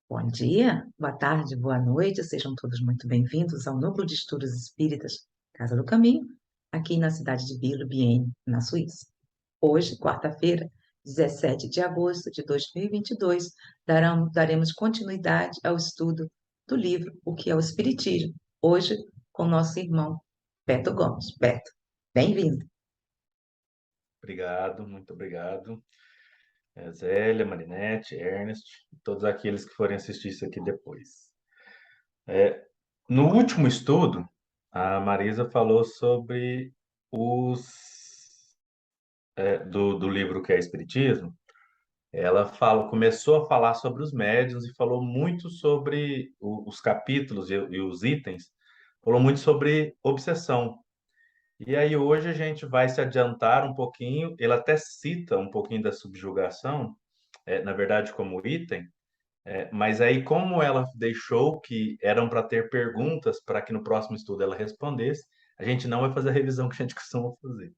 Bom dia, boa tarde, boa noite, sejam todos muito bem-vindos ao Núcleo de Estudos Espíritas Casa do Caminho, aqui na cidade de Biel-Bienne, na Suíça. Hoje, quarta-feira, 17 de agosto de 2022, daremos continuidade ao estudo do livro O que é o Espiritismo, hoje com nosso irmão Beto Gomes. Beto, bem-vindo. Obrigado, muito obrigado. Zélia, Marinette, Ernest, e todos aqueles que forem assistir isso aqui depois. No último estudo, a Marisa falou sobre do livro que é Espiritismo. Ela começou a falar sobre os médiuns e falou muito sobre os capítulos e os itens, falou muito sobre obsessão. E aí hoje a gente vai se adiantar um pouquinho, ele até cita um pouquinho da subjugação, na verdade como item, mas aí como ela deixou que eram para ter perguntas para que no próximo estudo ela respondesse, a gente não vai fazer a revisão que a gente costuma fazer.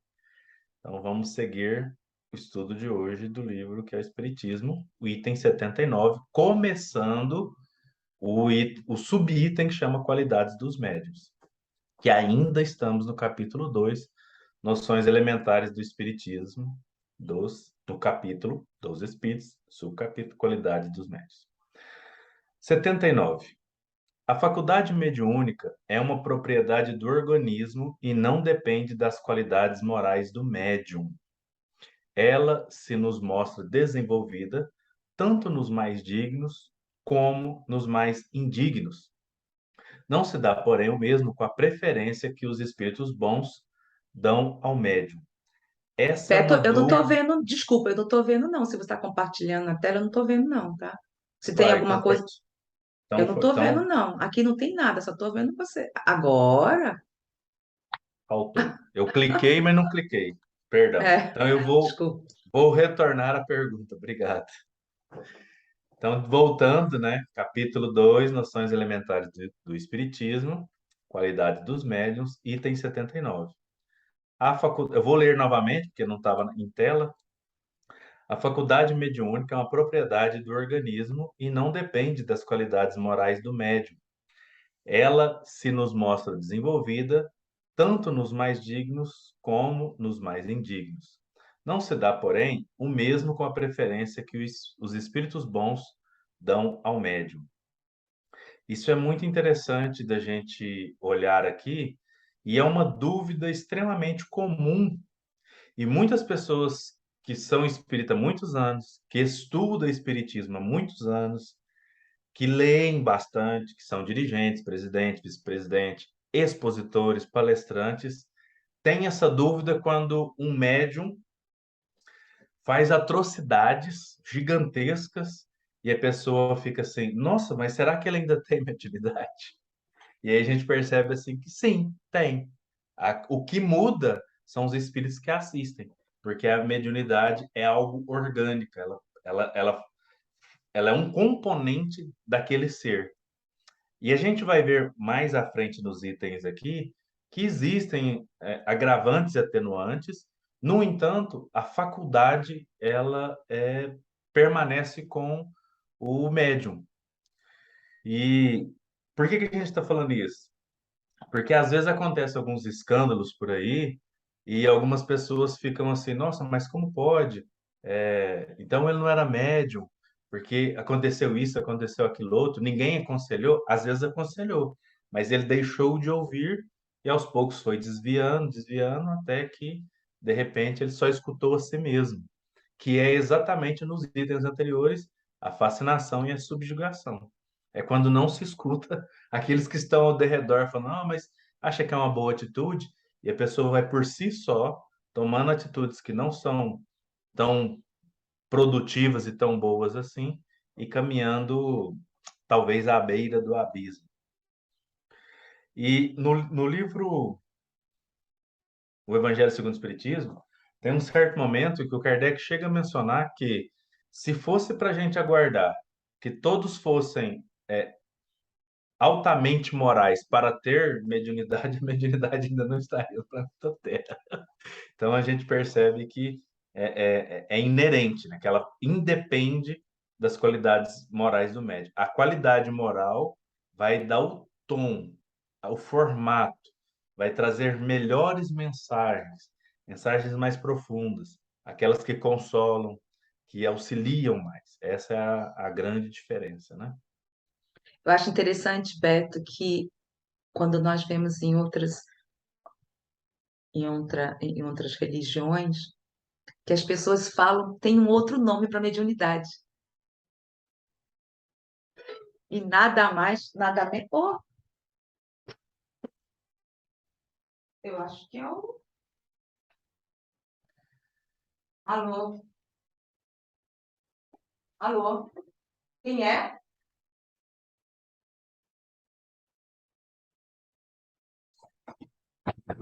Então vamos seguir o estudo de hoje do livro que é o Espiritismo, o item 79, começando o subitem que chama Qualidades dos Médiuns, que ainda estamos no capítulo 2, Noções Elementares do Espiritismo, no capítulo dos Espíritos, subcapítulo Qualidade dos Médiuns. 79. A faculdade mediúnica é uma propriedade do organismo e não depende das qualidades morais do médium. Ela se nos mostra desenvolvida tanto nos mais dignos como nos mais indignos. Não se dá, porém, o mesmo com a preferência que os espíritos bons dão ao médium. Essa é Beto, uma eu não estou dúvida. vendo, desculpa, eu não estou vendo não, se você está compartilhando na tela, eu não estou vendo não, tá? Se tem Uai, alguma coisa. Eu não estou vendo, então não. Aqui não tem nada, só estou vendo você. Agora? faltou. Eu cliquei, mas não cliquei. Perdão. É, Então desculpa. vou retornar a pergunta. Obrigado. Então, voltando, né? Capítulo 2, Noções Elementares do Espiritismo, Qualidade dos Médiuns, item 79. Eu vou ler novamente, porque não estava em tela. A faculdade mediúnica é uma propriedade do organismo e não depende das qualidades morais do médium. Ela se nos mostra desenvolvida tanto nos mais dignos como nos mais indignos. Não se dá, porém, o mesmo com a preferência que os espíritos bons dão ao médium. Isso é muito interessante da gente olhar aqui, e é uma dúvida extremamente comum. E muitas pessoas que são espíritas há muitos anos, que estudam espiritismo há muitos anos, que leem bastante, que são dirigentes, presidentes, vice-presidentes, expositores, palestrantes, têm essa dúvida quando um médium faz atrocidades gigantescas e a pessoa fica assim: nossa, mas será que ele ainda tem mediunidade? E aí a gente percebe assim que sim, tem. O que muda são os espíritos que assistem, porque a mediunidade é algo orgânico, ela, ela, ela é um componente daquele ser. E a gente vai ver mais à frente nos itens aqui que existem agravantes e atenuantes. No entanto, a faculdade permanece com o médium. E por que que a gente está falando isso? Porque às vezes acontece alguns escândalos por aí e algumas pessoas ficam assim, nossa, mas como pode? Então ele não era médium, porque aconteceu isso, aconteceu aquilo outro, ninguém aconselhou, às vezes aconselhou, mas ele deixou de ouvir e aos poucos foi desviando, desviando, até que de repente ele só escutou a si mesmo, que é exatamente nos itens anteriores, a fascinação e a subjugação. É quando não se escuta aqueles que estão ao derredor falando, não, mas acha que é uma boa atitude, e a pessoa vai por si só tomando atitudes que não são tão produtivas e tão boas assim, e caminhando talvez à beira do abismo. E no livro O Evangelho segundo o Espiritismo, tem um certo momento em que o Kardec chega a mencionar que se fosse para a gente aguardar que todos fossem altamente morais para ter mediunidade, a mediunidade ainda não estaria no planeta Terra. Então a gente percebe que é inerente, né? Que ela independe das qualidades morais do médium. A qualidade moral vai dar o tom, o formato, vai trazer melhores mensagens, mensagens mais profundas, aquelas que consolam, que auxiliam mais. Essa é a grande diferença, né? Eu acho interessante, Beto, que quando nós vemos em outras religiões, que as pessoas falam, tem um outro nome para mediunidade. E nada mais, nada menos. Oh, eu acho que é o. Alô? Alô? Quem é?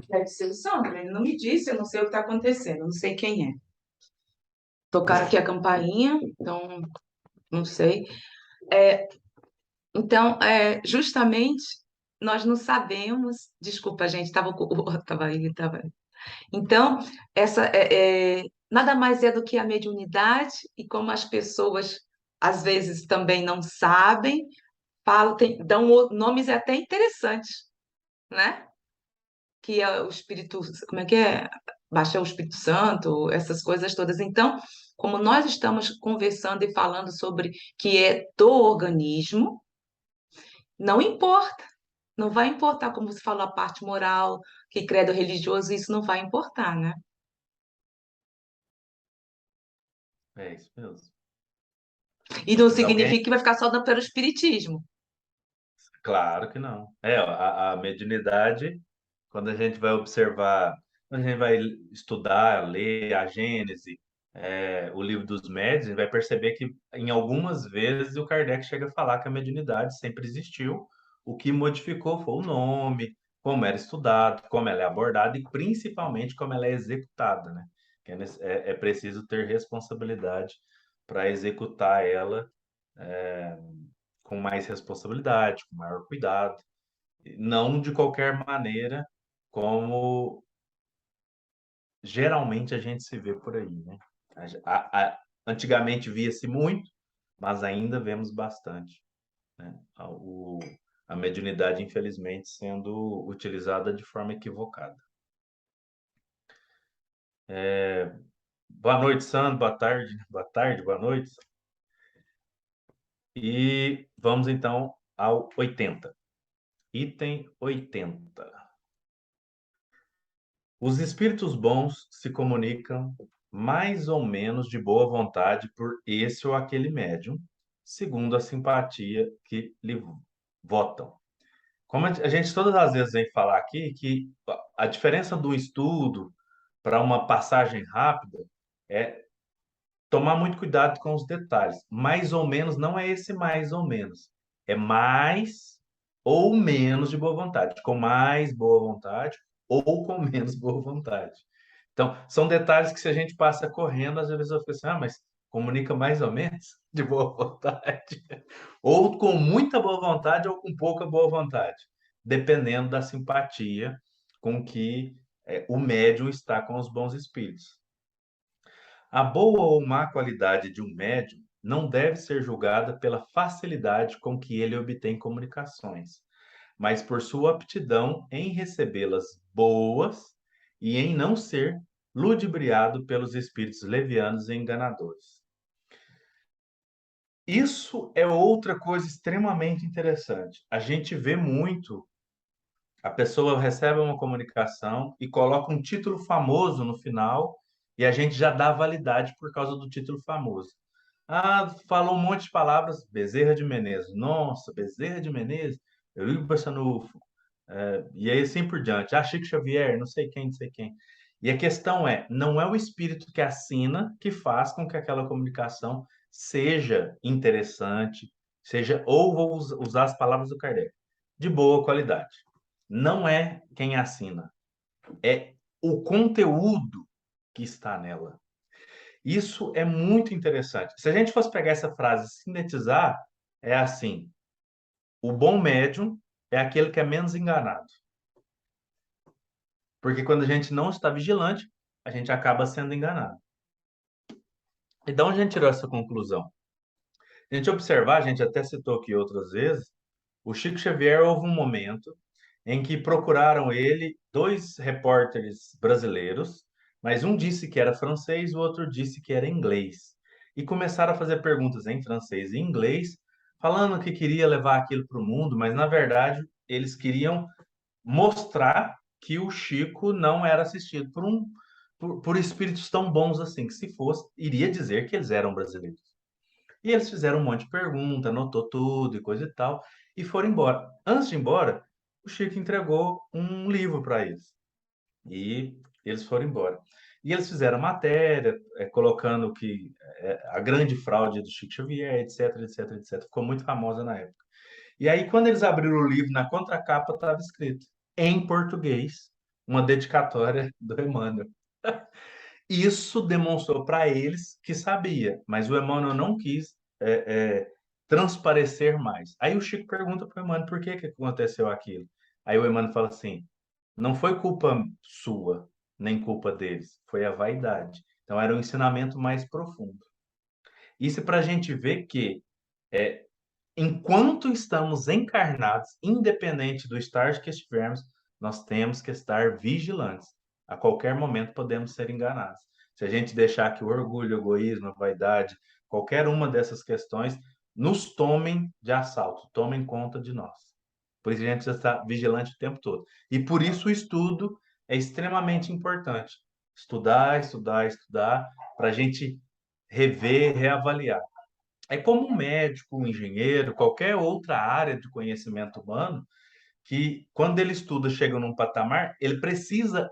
Deve ser o Sandro. Ele não me disse, eu não sei o que está acontecendo, eu não sei quem é. Tocaram aqui a campainha, então não sei. É, então, justamente, nós não sabemos. Desculpa, gente, estava tava aí, tava. Então, nada mais é do que a mediunidade, e como as pessoas às vezes também não sabem, falam, dão nomes até interessantes, né? Que é o Espírito, como é que é? Baixa o Espírito Santo, essas coisas todas. Então, como nós estamos conversando e falando sobre que é do organismo, não importa. Não vai importar, como você falou, a parte moral, que credo religioso, isso não vai importar, né? É isso mesmo. E não Mas alguém, significa que vai ficar só pelo espiritismo. claro que não. A mediunidade, quando a gente vai observar, quando a gente vai estudar, ler a Gênese, o livro dos médiuns, a gente vai perceber que em algumas vezes o Kardec chega a falar que a mediunidade sempre existiu, o que modificou foi o nome, como era estudado, como ela é abordada e principalmente como ela é executada, né? Que é preciso ter responsabilidade para executar ela com mais responsabilidade, com maior cuidado, não de qualquer maneira, como geralmente a gente se vê por aí, né? Antigamente via-se muito, mas ainda vemos bastante, né? A mediunidade, infelizmente, sendo utilizada de forma equivocada. Boa noite, Sandro. Boa tarde. Boa tarde, boa noite. E vamos então ao 80. Item 80. Os espíritos bons se comunicam mais ou menos de boa vontade por esse ou aquele médium, segundo a simpatia que lhe votam. Como a gente todas as vezes vem falar aqui, que a diferença do estudo para uma passagem rápida é tomar muito cuidado com os detalhes. Mais ou menos não é esse mais ou menos. É mais ou menos de boa vontade. Com mais boa vontade ou com menos boa vontade. Então, são detalhes que se a gente passa correndo, às vezes eu fico assim, mas comunica mais ou menos de boa vontade. Ou com muita boa vontade ou com pouca boa vontade. Dependendo da simpatia com que o médium está com os bons espíritos. A boa ou má qualidade de um médium não deve ser julgada pela facilidade com que ele obtém comunicações, mas por sua aptidão em recebê-las boas e em não ser ludibriado pelos espíritos levianos e enganadores. Isso é outra coisa extremamente interessante. A gente vê muito, a pessoa recebe uma comunicação e coloca um título famoso no final e a gente já dá validade por causa do título famoso. Ah, falou um monte de palavras, Bezerra de Menezes. Nossa, Bezerra de Menezes, Eurico Barçanufo, e aí assim por diante. Ah, Chico Xavier, não sei quem, não sei quem. E a questão é, não é o espírito que assina que faz com que aquela comunicação seja interessante, seja, ou vou usar as palavras do Kardec, de boa qualidade. Não é quem assina, é o conteúdo que está nela. Isso é muito interessante. Se a gente fosse pegar essa frase e sintetizar, é assim: o bom médium é aquele que é menos enganado. Porque quando a gente não está vigilante, a gente acaba sendo enganado. Então a gente tirou essa conclusão. A gente observar, a gente até citou aqui outras vezes, o Chico Xavier houve um momento em que procuraram ele dois repórteres brasileiros, mas um disse que era francês, o outro disse que era inglês. E começaram a fazer perguntas em francês e inglês, falando que queria levar aquilo para o mundo, mas na verdade eles queriam mostrar que o Chico não era assistido por espíritos tão bons assim, que se fosse, iria dizer que eles eram brasileiros. E eles fizeram um monte de pergunta, anotou tudo e coisa e tal, e foram embora. Antes de ir embora, o Chico entregou um livro para eles. E eles foram embora. E eles fizeram matéria, colocando que a grande fraude do Chico Xavier, etc, etc, etc. Ficou muito famosa na época. E aí, quando eles abriram o livro, na contracapa estava escrito, em português, uma dedicatória do Emmanuel. Isso demonstrou para eles que sabia, mas o Emmanuel não quis transparecer mais. Aí o Chico pergunta para o Emmanuel por que aconteceu aquilo. Aí o Emmanuel fala assim: não foi culpa sua, nem culpa deles, foi a vaidade. Então era um ensinamento mais profundo. Isso é para a gente ver que, enquanto estamos encarnados, independente do estágio que estivermos, nós temos que estar vigilantes. A qualquer momento podemos ser enganados. Se a gente deixar que o orgulho, o egoísmo, a vaidade, qualquer uma dessas questões nos tomem de assalto, tomem conta de nós. Por isso a gente precisa estar vigilante o tempo todo. E por isso o estudo é extremamente importante. Estudar, estudar, estudar, para a gente rever, reavaliar. É como um médico, um engenheiro, qualquer outra área de conhecimento humano, que quando ele estuda, chega num patamar, ele precisa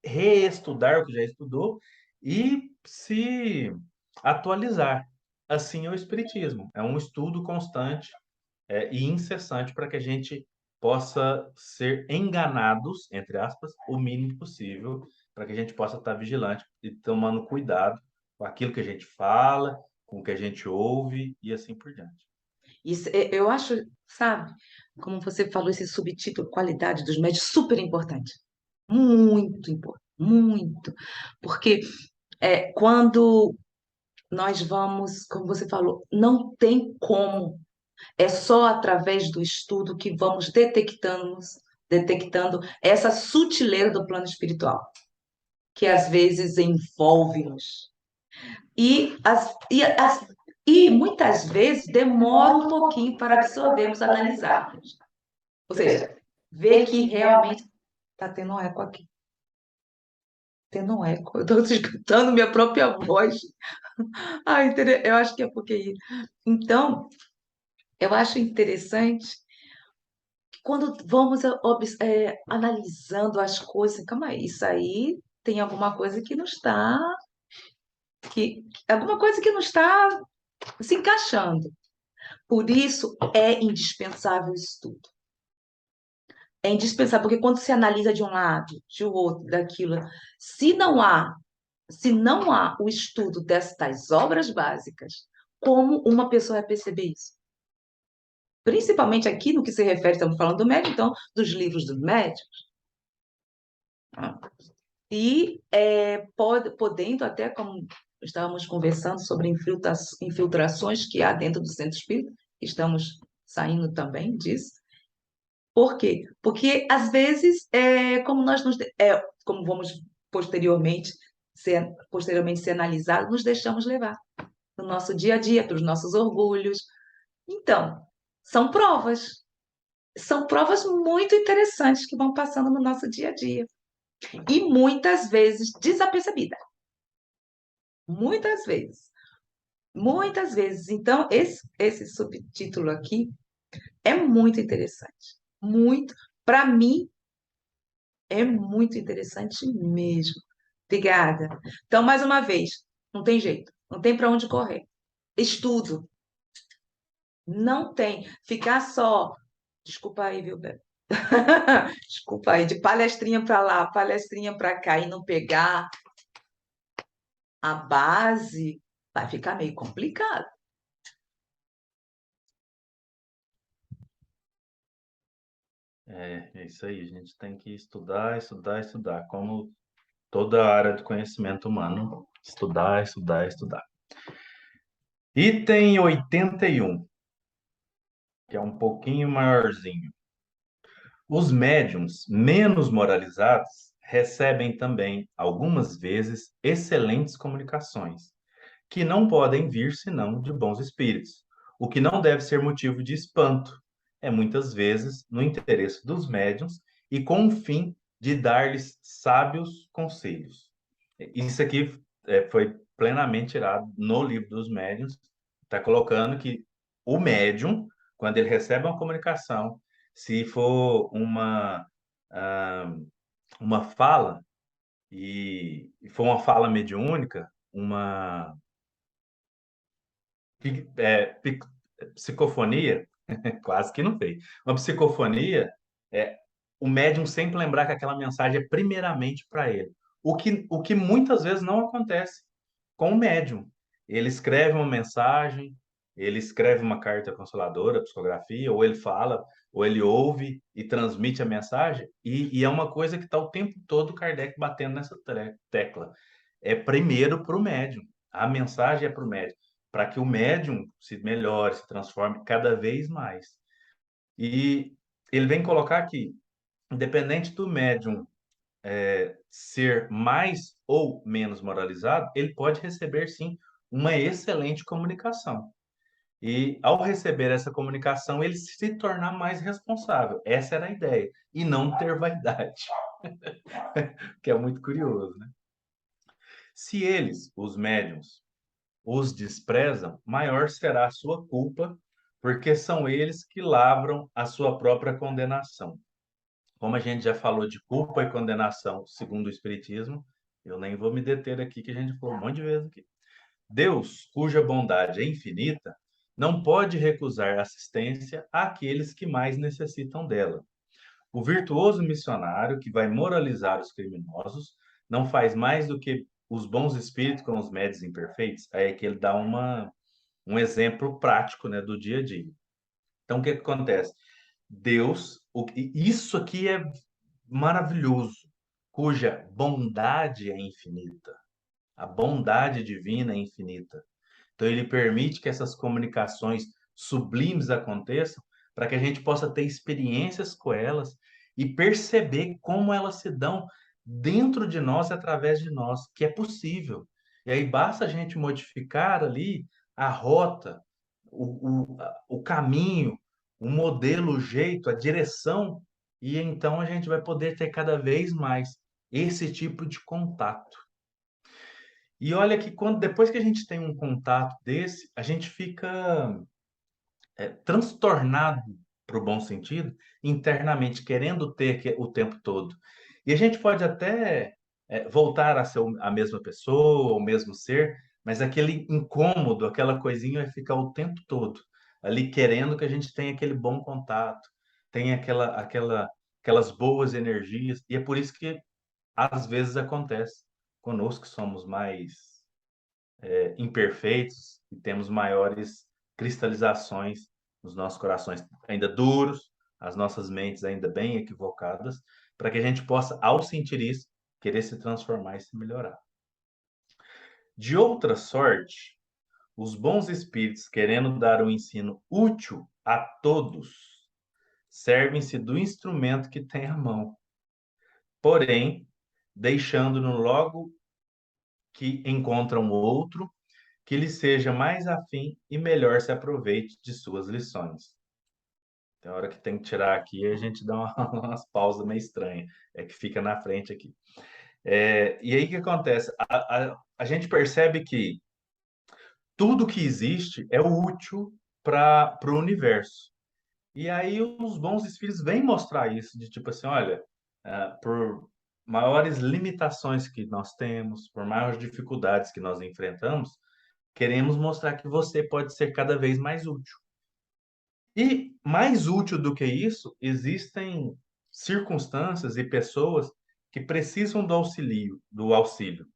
reestudar o que já estudou e se atualizar. Assim é o Espiritismo. É um estudo constante, e incessante para que a gente possa ser enganados, entre aspas, o mínimo possível, para que a gente possa estar vigilante e tomando cuidado com aquilo que a gente fala, com o que a gente ouve e assim por diante. Isso, eu acho, sabe, como você falou, esse subtítulo, qualidade dos médios, super importante. Muito importante, muito. Porque quando nós vamos, como você falou, não tem como. É só através do estudo que vamos detectando essa sutileza do plano espiritual, que às vezes envolve-nos. E muitas vezes demora um pouquinho para absorvermos, analisarmos. Ou seja, ver que realmente está tendo um eco aqui. Tendo um eco. Eu estou escutando minha própria voz. Eu acho que é porque. Então, eu acho interessante que quando vamos analisando as coisas, calma aí, isso aí tem alguma coisa que não está. Alguma coisa que não está se encaixando. Por isso é indispensável o estudo. É indispensável, porque quando se analisa de um lado, de outro, daquilo, se não há, se não há o estudo destas obras básicas, como uma pessoa vai perceber isso? Principalmente aqui no que se refere, estamos falando do médium, então, dos livros do médium. E podendo até, como estávamos conversando sobre infiltrações que há dentro do centro espírita, estamos saindo também disso. Por quê? Porque, às vezes, como vamos posteriormente ser analisados, nos deixamos levar no nosso dia a dia, pelos nossos orgulhos. Então, são provas. São provas muito interessantes que vão passando no nosso dia a dia. E muitas vezes desapercebida. Muitas vezes. Muitas vezes. Então, esse subtítulo aqui é muito interessante. Muito. Para mim, é muito interessante mesmo. Obrigada. Então, mais uma vez, não tem jeito, não tem para onde correr. Estudo. Não tem. Ficar só. Desculpa aí, viu, Beto? Desculpa aí, de palestrinha para lá, palestrinha para cá e não pegar a base, vai ficar meio complicado. É isso aí, a gente tem que estudar, estudar, estudar, como toda a área do conhecimento humano, estudar, estudar, estudar. Item 81, que é um pouquinho maiorzinho. Os médiums menos moralizados recebem também, algumas vezes, excelentes comunicações, que não podem vir senão de bons espíritos, o que não deve ser motivo de espanto. É muitas vezes no interesse dos médiums e com o fim de dar-lhes sábios conselhos. Isso aqui foi plenamente tirado no livro dos médiuns. Está colocando que o médium, quando ele recebe uma comunicação, se for ah, uma fala, e for uma fala mediúnica, uma pi- é, pi- psicofonia, quase que não fez. Uma psicofonia é o médium sempre lembrar que aquela mensagem é primeiramente para ele. O que muitas vezes não acontece com o médium. Ele escreve uma mensagem, ele escreve uma carta consoladora, psicografia, ou ele fala, ou ele ouve e transmite a mensagem, e é uma coisa que está o tempo todo Kardec batendo nessa tecla. É primeiro para o médium. A mensagem é para o médium, para que o médium se melhore, se transforme cada vez mais. E ele vem colocar aqui, independente do médium ser mais ou menos moralizado, ele pode receber sim uma excelente comunicação. E ao receber essa comunicação, ele se tornar mais responsável. Essa era a ideia. E não ter vaidade, que é muito curioso, né? Se eles, os médiums, os desprezam, maior será a sua culpa, porque são eles que lavram a sua própria condenação. Como a gente já falou de culpa e condenação segundo o Espiritismo, eu nem vou me deter aqui, que a gente falou um monte de vezes aqui. Deus, cuja bondade é infinita, não pode recusar assistência àqueles que mais necessitam dela. O virtuoso missionário que vai moralizar os criminosos não faz mais do que os bons espíritos com os médios imperfeitos. Aí é que ele dá um exemplo prático, né, do dia a dia. Então, o que que acontece? Deus, isso aqui é maravilhoso, cuja bondade é infinita. A bondade divina é infinita. Então, ele permite que essas comunicações sublimes aconteçam para que a gente possa ter experiências com elas e perceber como elas se dão dentro de nós e através de nós, que é possível. E aí basta a gente modificar ali a rota, o caminho, o modelo, o jeito, a direção, e então a gente vai poder ter cada vez mais esse tipo de contato. E olha que quando depois que a gente tem um contato desse, a gente fica transtornado para o bom sentido, internamente, querendo ter o tempo todo. E a gente pode até voltar a ser a mesma pessoa, o mesmo ser, mas aquele incômodo, aquela coisinha vai ficar o tempo todo ali querendo que a gente tenha aquele bom contato, tenha aquelas boas energias. E é por isso que às vezes acontece conosco que somos mais imperfeitos e temos maiores cristalizações nos nossos corações ainda duros, as nossas mentes ainda bem equivocadas, para que a gente possa, ao sentir isso, querer se transformar e se melhorar. De outra sorte, os bons espíritos, querendo dar um ensino útil a todos, servem-se do instrumento que tem à mão, porém, deixando-no logo que encontram outro que lhe seja mais afim e melhor se aproveite de suas lições. Tem hora que tem que tirar aqui, a gente dá umas pausas meio estranhas, é que fica na frente aqui. E aí o que acontece? A gente percebe que tudo que existe é útil para o universo. E aí os bons espíritos vêm mostrar isso, de tipo assim, olha, por maiores limitações que nós temos, por maiores dificuldades que nós enfrentamos, queremos mostrar que você pode ser cada vez mais útil. E mais útil do que isso, existem circunstâncias e pessoas que precisam do auxílio.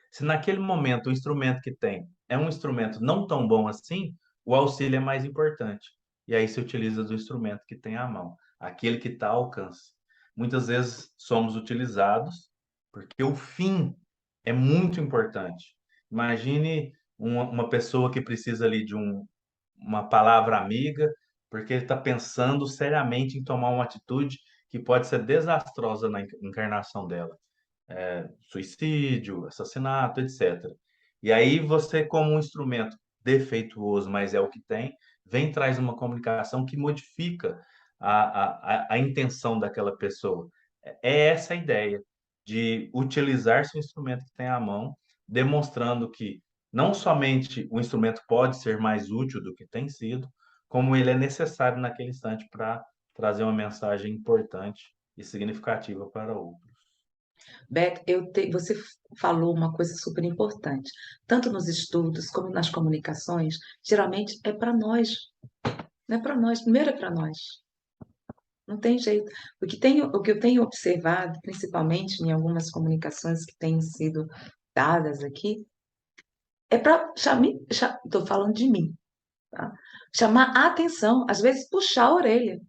Se naquele momento o instrumento que tem é um instrumento não tão bom assim, o auxílio é mais importante. E aí se utiliza do instrumento que tem à mão, aquele que está ao alcance. Muitas vezes somos utilizados porque o fim é muito importante. Imagine uma pessoa que precisa ali de uma palavra amiga, porque ele está pensando seriamente em tomar uma atitude que pode ser desastrosa na encarnação dela, suicídio, assassinato, etc. E aí você, como um instrumento defeituoso, mas é o que tem, vem e traz uma comunicação que modifica a intenção daquela pessoa. É essa a ideia de utilizar seu instrumento que tem à mão, demonstrando que não somente o instrumento pode ser mais útil do que tem sido, como ele é necessário naquele instante para trazer uma mensagem importante e significativa para outros. Beth, você falou uma coisa super importante. Tanto nos estudos como nas comunicações, geralmente é para nós. Não é para nós, primeiro é para nós. Não tem jeito. O que eu tenho observado, principalmente em algumas comunicações que têm sido dadas aqui, é para chamar, estou falando de mim, tá? Chamar a atenção, às vezes puxar a orelha.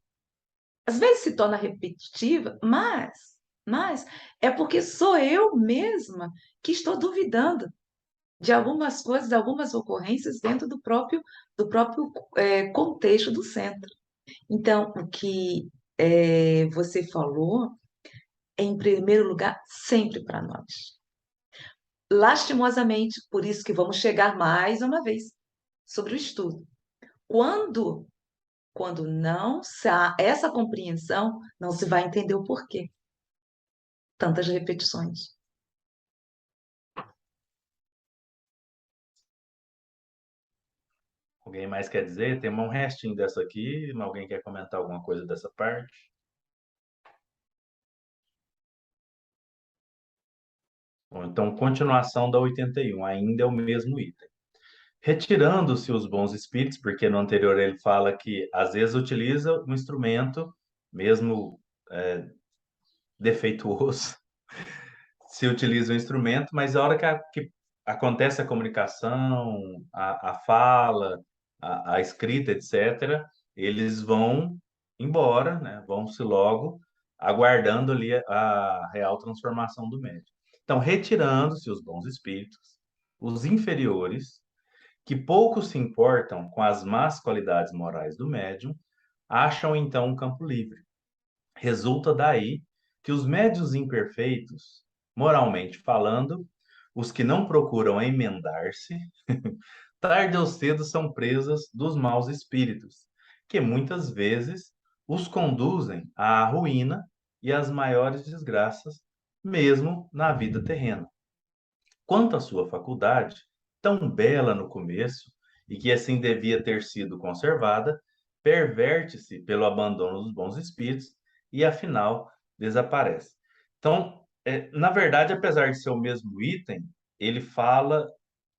Às vezes se torna repetitiva, mas é porque sou eu mesma que estou duvidando de algumas coisas, de algumas ocorrências dentro do próprio contexto do centro. Então, o que você falou é, em primeiro lugar, sempre para nós. Lastimosamente, por isso que vamos chegar mais uma vez sobre o estudo. Quando, quando não se há essa compreensão, não se vai entender o porquê. Tantas repetições. Alguém mais quer dizer? Tem um restinho dessa aqui. Alguém quer comentar alguma coisa dessa parte? Bom, então, continuação da 81, ainda é o mesmo item. Retirando-se os bons espíritos, porque no anterior ele fala que às vezes utiliza um instrumento, mesmo defeituoso, se utiliza o instrumento, mas a hora que acontece a comunicação, a fala, a escrita, etc., eles vão embora, né? Vão-se logo, aguardando ali a real transformação do médium. Então, retirando-se os bons espíritos, os inferiores, que pouco se importam com as más qualidades morais do médium, acham então um campo livre. Resulta daí que os médios imperfeitos, moralmente falando, os que não procuram emendar-se, tarde ou cedo são presas dos maus espíritos, que muitas vezes os conduzem à ruína e às maiores desgraças, mesmo na vida terrena. Quanto à sua faculdade, tão bela no começo, e que assim devia ter sido conservada, perverte-se pelo abandono dos bons espíritos e, afinal, desaparece. Então, na verdade, apesar de ser o mesmo item, ele fala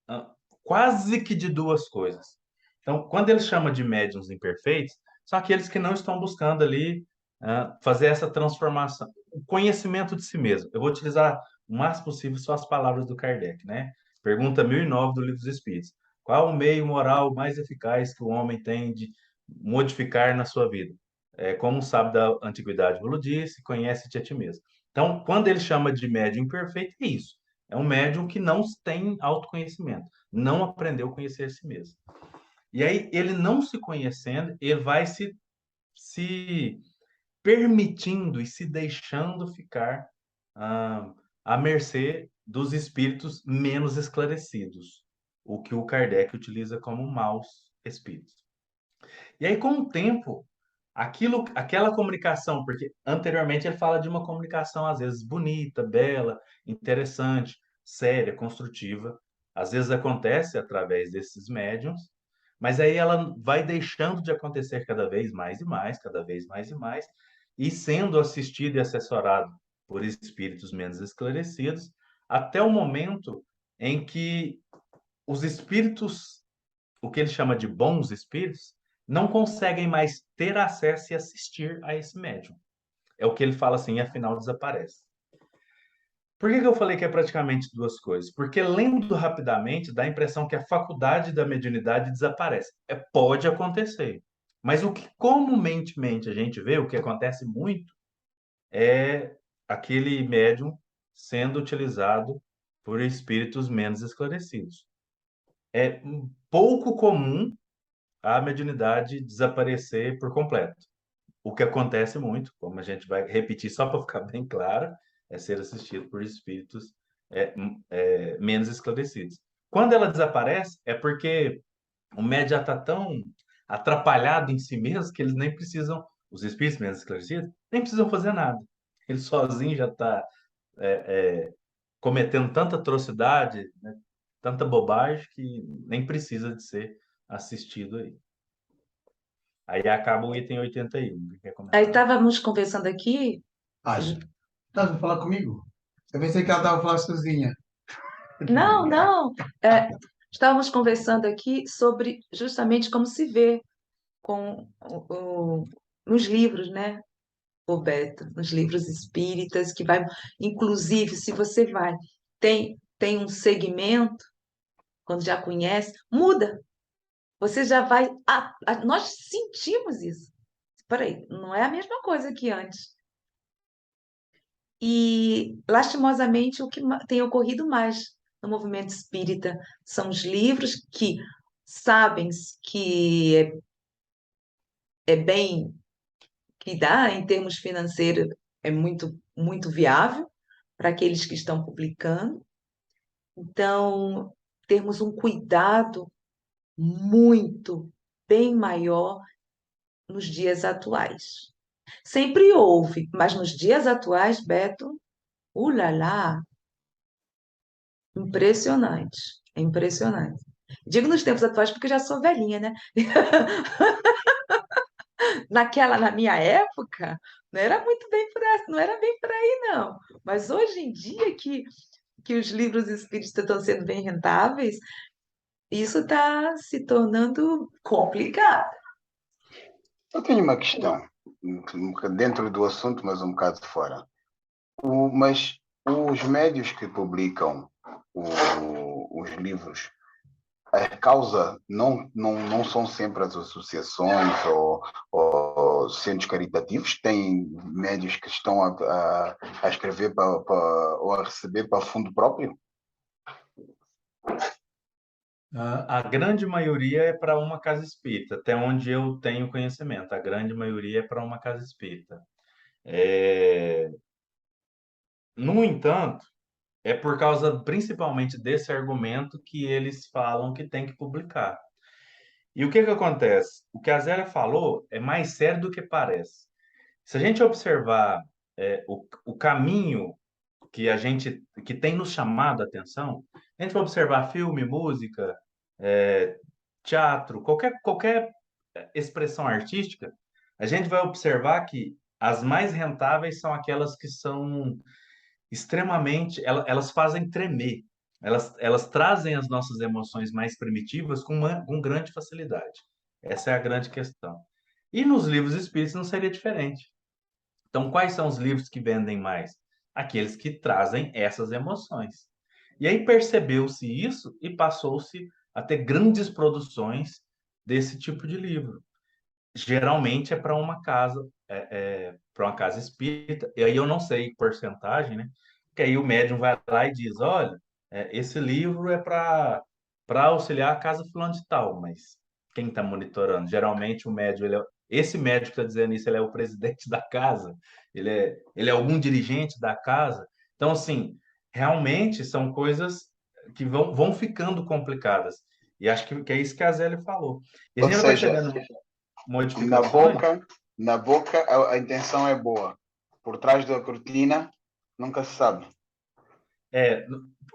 ah, quase que de duas coisas. Então, quando ele chama de médiuns imperfeitos, são aqueles que não estão buscando ali fazer essa transformação, o conhecimento de si mesmo. Eu vou utilizar o máximo possível só as palavras do Kardec, né? Pergunta 1009 do Livro dos Espíritos. Qual o meio moral mais eficaz que o homem tem de modificar na sua vida? Como um sábio da antiguidade vos disse, conhece-te a ti mesmo. Então, quando ele chama de médium imperfeito, é isso. É um médium que não tem autoconhecimento, não aprendeu a conhecer a si mesmo. E aí, ele não se conhecendo, ele vai se permitindo e se deixando ficar à mercê dos espíritos menos esclarecidos, o que o Kardec utiliza como maus espíritos. E aí, com o tempo, aquela comunicação, porque anteriormente ele fala de uma comunicação às vezes bonita, bela, interessante, séria, construtiva, às vezes acontece através desses médiums, mas aí ela vai deixando de acontecer cada vez mais e mais, cada vez mais e mais, e sendo assistido e assessorado por espíritos menos esclarecidos, até o momento em que os espíritos, o que ele chama de bons espíritos, não conseguem mais ter acesso e assistir a esse médium. É o que ele fala assim, e afinal desaparece. Por que eu falei que é praticamente duas coisas? Porque lendo rapidamente dá a impressão que a faculdade da mediunidade desaparece. Pode acontecer. Mas o que comumente a gente vê, o que acontece muito, é aquele médium sendo utilizado por espíritos menos esclarecidos. é pouco comum a mediunidade desaparecer por completo. O que acontece muito, como a gente vai repetir só para ficar bem claro, é ser assistido por espíritos menos esclarecidos. Quando ela desaparece, é porque o médium já está tão atrapalhado em si mesmo que eles nem precisam, os espíritos menos esclarecidos, nem precisam fazer nada. Ele sozinho já está cometendo tanta atrocidade, né, tanta bobagem, que nem precisa de ser assistido aí. Aí acaba o item 81. Quer Aí comentar? estávamos conversando aqui. Ai, estás a falar comigo? Eu pensei que ela estava a falar sozinha. Não, não. É, estávamos conversando aqui sobre justamente como se vê com nos livros, né, Roberto? Nos livros espíritas, que vai, inclusive, se você vai, tem um segmento, quando já conhece, muda. Você já vai. Nós sentimos isso. Peraí, não é a mesma coisa que antes. E, lastimosamente, o que tem ocorrido mais no movimento espírita são os livros que sabem que é bem, que dá em termos financeiros, é muito, muito viável para aqueles que estão publicando. Então, temos um cuidado muito, bem maior nos dias atuais. Sempre houve, mas nos dias atuais, Beto, ulala, impressionante, é impressionante. Digo nos tempos atuais porque eu já sou velhinha, né? Na minha época, não era muito bem por aí, não era bem por aí, não. Mas hoje em dia que os livros espíritas estão sendo bem rentáveis, isso está se tornando complicado. Eu tenho uma questão, dentro do assunto, mas um bocado de fora. Mas os médios que publicam os livros, a causa não são sempre as associações ou centros caritativos, tem médios que estão a escrever ou a receber para fundo próprio? A grande maioria é para uma casa espírita, até onde eu tenho conhecimento. A grande maioria é para uma casa espírita. É, No entanto, é por causa principalmente desse argumento que eles falam que tem que publicar. E o que que acontece? O que a Zélia falou é mais sério do que parece. Se a gente observar o caminho que tem nos chamado a atenção, a gente vai observar filme, música, é, teatro, qualquer expressão artística, a gente vai observar que as mais rentáveis são aquelas que são extremamente, elas fazem tremer, elas trazem as nossas emoções mais primitivas com grande facilidade. Essa é a grande questão. E nos livros espíritas não seria diferente. Então, quais são os livros que vendem mais? Aqueles que trazem essas emoções. E aí percebeu-se isso e passou-se a ter grandes produções desse tipo de livro. Geralmente é para uma casa espírita, e aí eu não sei porcentagem, né? Porque aí o médium vai lá e diz, olha, esse livro é para auxiliar a casa fulano de tal, mas quem está monitorando? Geralmente o médium, esse médico que está dizendo isso, ele é o presidente da casa, ele é algum dirigente da casa. Então, assim, realmente são coisas que vão ficando complicadas. E acho que é isso que a Zélia falou. E a Ou gente vai seja, percebendo na modificações. boca, na boca a intenção é boa. Por trás da cortina, nunca se sabe. É,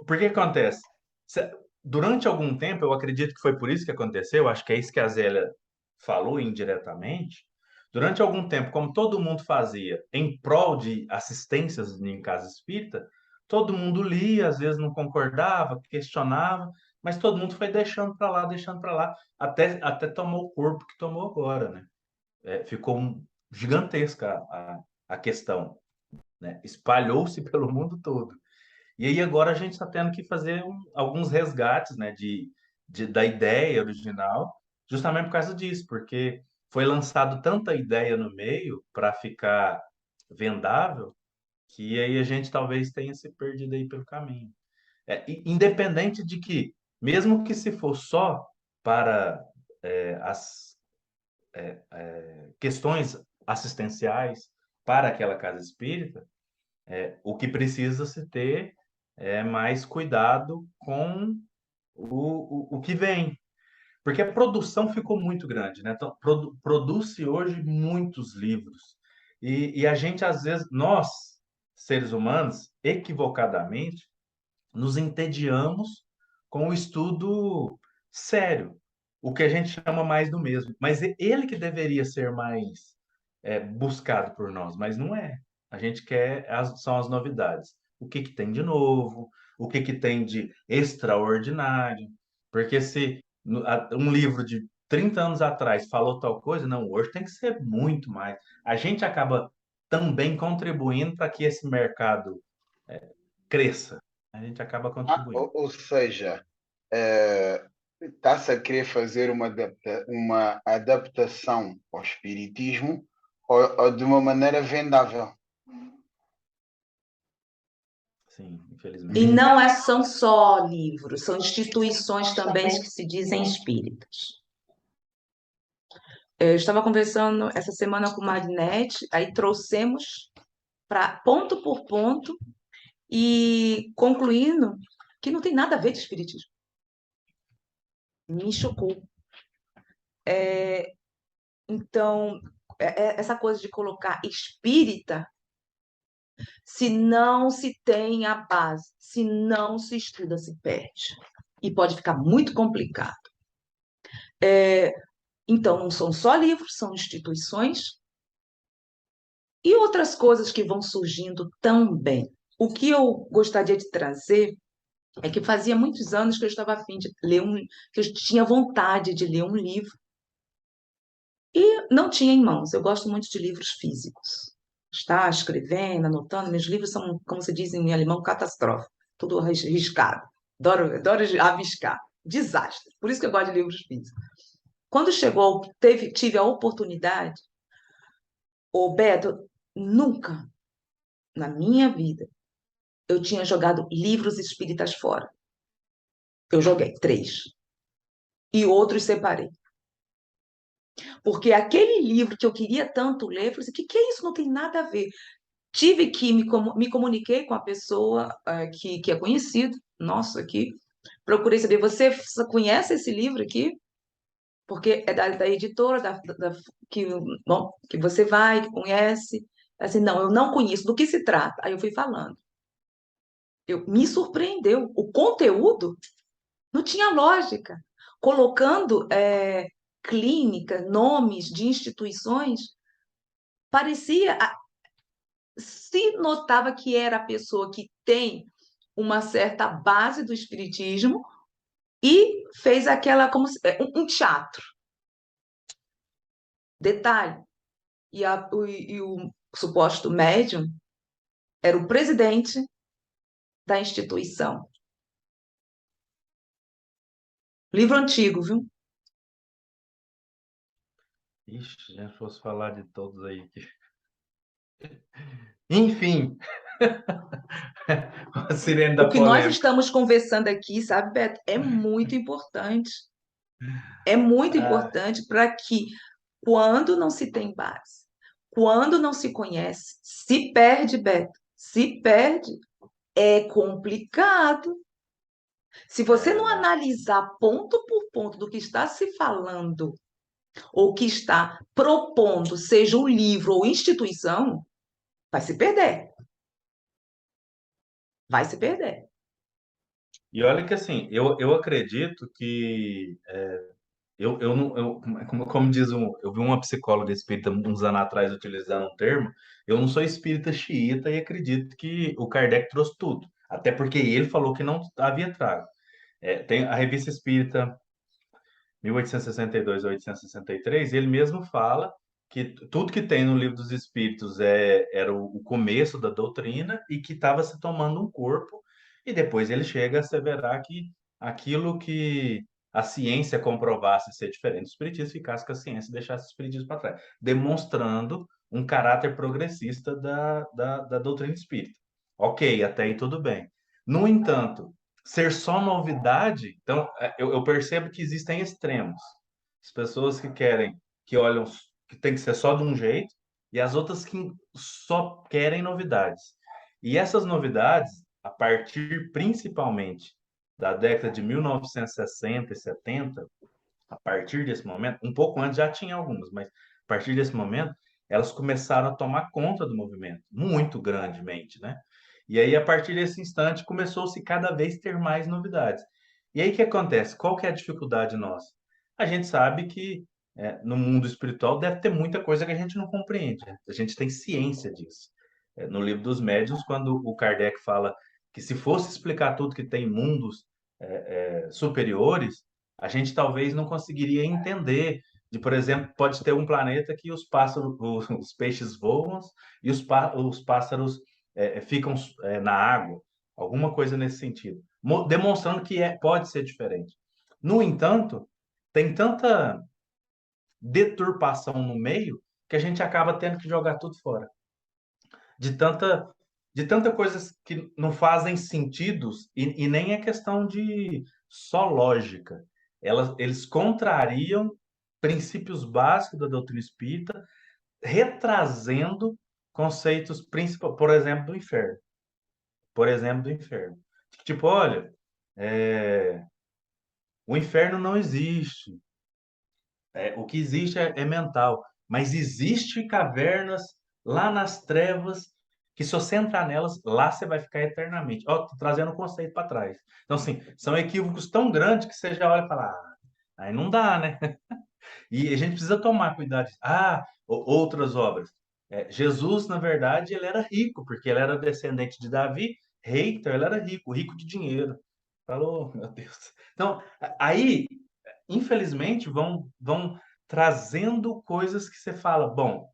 Por que acontece? Se- Durante algum tempo, eu acredito que foi por isso que aconteceu, acho que é isso que a Zélia falou indiretamente. Durante algum tempo, como todo mundo fazia em prol de assistências em casa espírita, todo mundo lia, às vezes não concordava, questionava, mas todo mundo foi deixando para lá, até tomou o corpo que tomou agora, né? Ficou gigantesca a questão, né? Espalhou-se pelo mundo todo. E aí agora a gente está tendo que fazer alguns resgates, né, da ideia original, justamente por causa disso, porque foi lançado tanta ideia no meio para ficar vendável, que aí a gente talvez tenha se perdido aí pelo caminho. Independente de que mesmo que se for só para as questões assistenciais para aquela casa espírita, o que precisa se ter é mais cuidado com o que vem. Porque a produção ficou muito grande, né? Então, produz-se hoje muitos livros. E a gente, às vezes, nós, seres humanos, equivocadamente, nos entediamos com o estudo sério, o que a gente chama mais do mesmo. Mas ele que deveria ser mais buscado por nós, mas não é. A gente quer, são as novidades. O que que tem de novo, o que que tem de extraordinário. Porque se um livro de 30 anos atrás falou tal coisa, não, hoje tem que ser muito mais. A gente acaba também contribuindo para que esse mercado cresça. A gente acaba contribuindo. Ou seja, está-se a querer fazer uma adaptação ao espiritismo ou de uma maneira vendável. Sim, E infelizmente. não são só livros, são instituições também que se dizem espíritas. Eu estava conversando essa semana com o Magnete, aí trouxemos para ponto por ponto e concluindo que não tem nada a ver de espiritismo. Me chocou. Então, essa coisa de colocar espírita, se não se tem a base, se não se estuda, se perde. E pode ficar muito complicado. Então, não são só livros, são instituições e outras coisas que vão surgindo também. O que eu gostaria de trazer é que fazia muitos anos que eu estava a fim de ler que eu tinha vontade de ler um livro e não tinha em mãos. Eu gosto muito de livros físicos. Estar escrevendo, anotando, meus livros são, como se diz em alemão, catástrofe, tudo riscado. Adoro rabiscar. Desastre. Por isso que eu gosto de livros físicos. Quando tive a oportunidade, Beto, nunca na minha vida eu tinha jogado livros espíritas fora. Eu joguei 3 e outros separei. Porque aquele livro que eu queria tanto ler, eu falei assim, que é isso? Não tem nada a ver. Tive que me comuniquei com a pessoa que é conhecido, nosso aqui. Procurei saber, você conhece esse livro aqui? Porque é da editora que você vai, que conhece. Assim, não, eu não conheço. Do que se trata? Aí eu fui falando. Me surpreendeu. O conteúdo não tinha lógica. Colocando clínicas, nomes de instituições, parecia. Se notava que era a pessoa que tem uma certa base do espiritismo e fez aquela como um teatro. Detalhe, o suposto médium era o presidente da instituição. Livro antigo, viu? Ixi, se a gente fosse falar de todos aí. Enfim, a sirene da O que nós polêmica. estamos conversando aqui, sabe, Beto, é muito importante. É muito importante para que, quando não se tem base, quando não se conhece, se perde, Beto, se perde, é complicado. Se você não Verdade. analisar ponto por ponto do que está se falando, ou que está propondo, seja um livro ou instituição, vai se perder. Vai se perder. E olha que assim, eu acredito que eu não, como diz eu vi uma psicóloga espírita uns anos atrás utilizando um termo, eu não sou espírita xiita e acredito que o Kardec trouxe tudo, até porque ele falou que não havia trago. Tem a Revista Espírita 1862 a 863, ele mesmo fala que tudo que tem no Livro dos Espíritos era o começo da doutrina e que estava se tomando um corpo, e depois ele chega a asseverar que aquilo que a ciência comprovasse ser diferente do espiritismo, ficasse com a ciência e deixasse o espiritismo para trás, demonstrando um caráter progressista da doutrina espírita. Ok, até aí tudo bem. No entanto, ser só novidade, então eu percebo que existem extremos. As pessoas que querem, que olham, que tem que ser só de um jeito, e as outras que só querem novidades. E essas novidades, a partir principalmente da década de 1960 e 70, a partir desse momento, um pouco antes já tinha algumas, mas a partir desse momento, elas começaram a tomar conta do movimento, muito grandemente, né? E aí, a partir desse instante, começou-se cada vez ter mais novidades. E aí, o que acontece? Qual que é a dificuldade nossa? A gente sabe que no mundo espiritual deve ter muita coisa que a gente não compreende, né? A gente tem ciência disso. No livro dos Médiuns, quando o Kardec fala que se fosse explicar tudo que tem em mundos superiores, a gente talvez não conseguiria entender. De, por exemplo, pode ter um planeta que os pássaros, os peixes voam e os pássaros ficam na água, alguma coisa nesse sentido, demonstrando que pode ser diferente. No entanto, tem tanta deturpação no meio que a gente acaba tendo que jogar tudo fora. De tanta coisas que não fazem sentidos e nem é questão de só lógica. Eles contrariam princípios básicos da doutrina espírita, retrazendo conceitos principais, por exemplo, do inferno. Por exemplo, do inferno. Tipo, olha, o inferno não existe. O que existe é mental. Mas existe cavernas lá nas trevas que se você entrar nelas, lá você vai ficar eternamente. Ó, tô trazendo o conceito para trás. Então, assim, são equívocos tão grandes que você já olha e fala, aí não dá, né? E a gente precisa tomar cuidado. Outras obras. Jesus, na verdade, ele era rico, porque ele era descendente de Davi, rei, então ele era rico, rico de dinheiro. Falou, meu Deus. Então, aí, infelizmente, vão trazendo coisas que você fala, bom,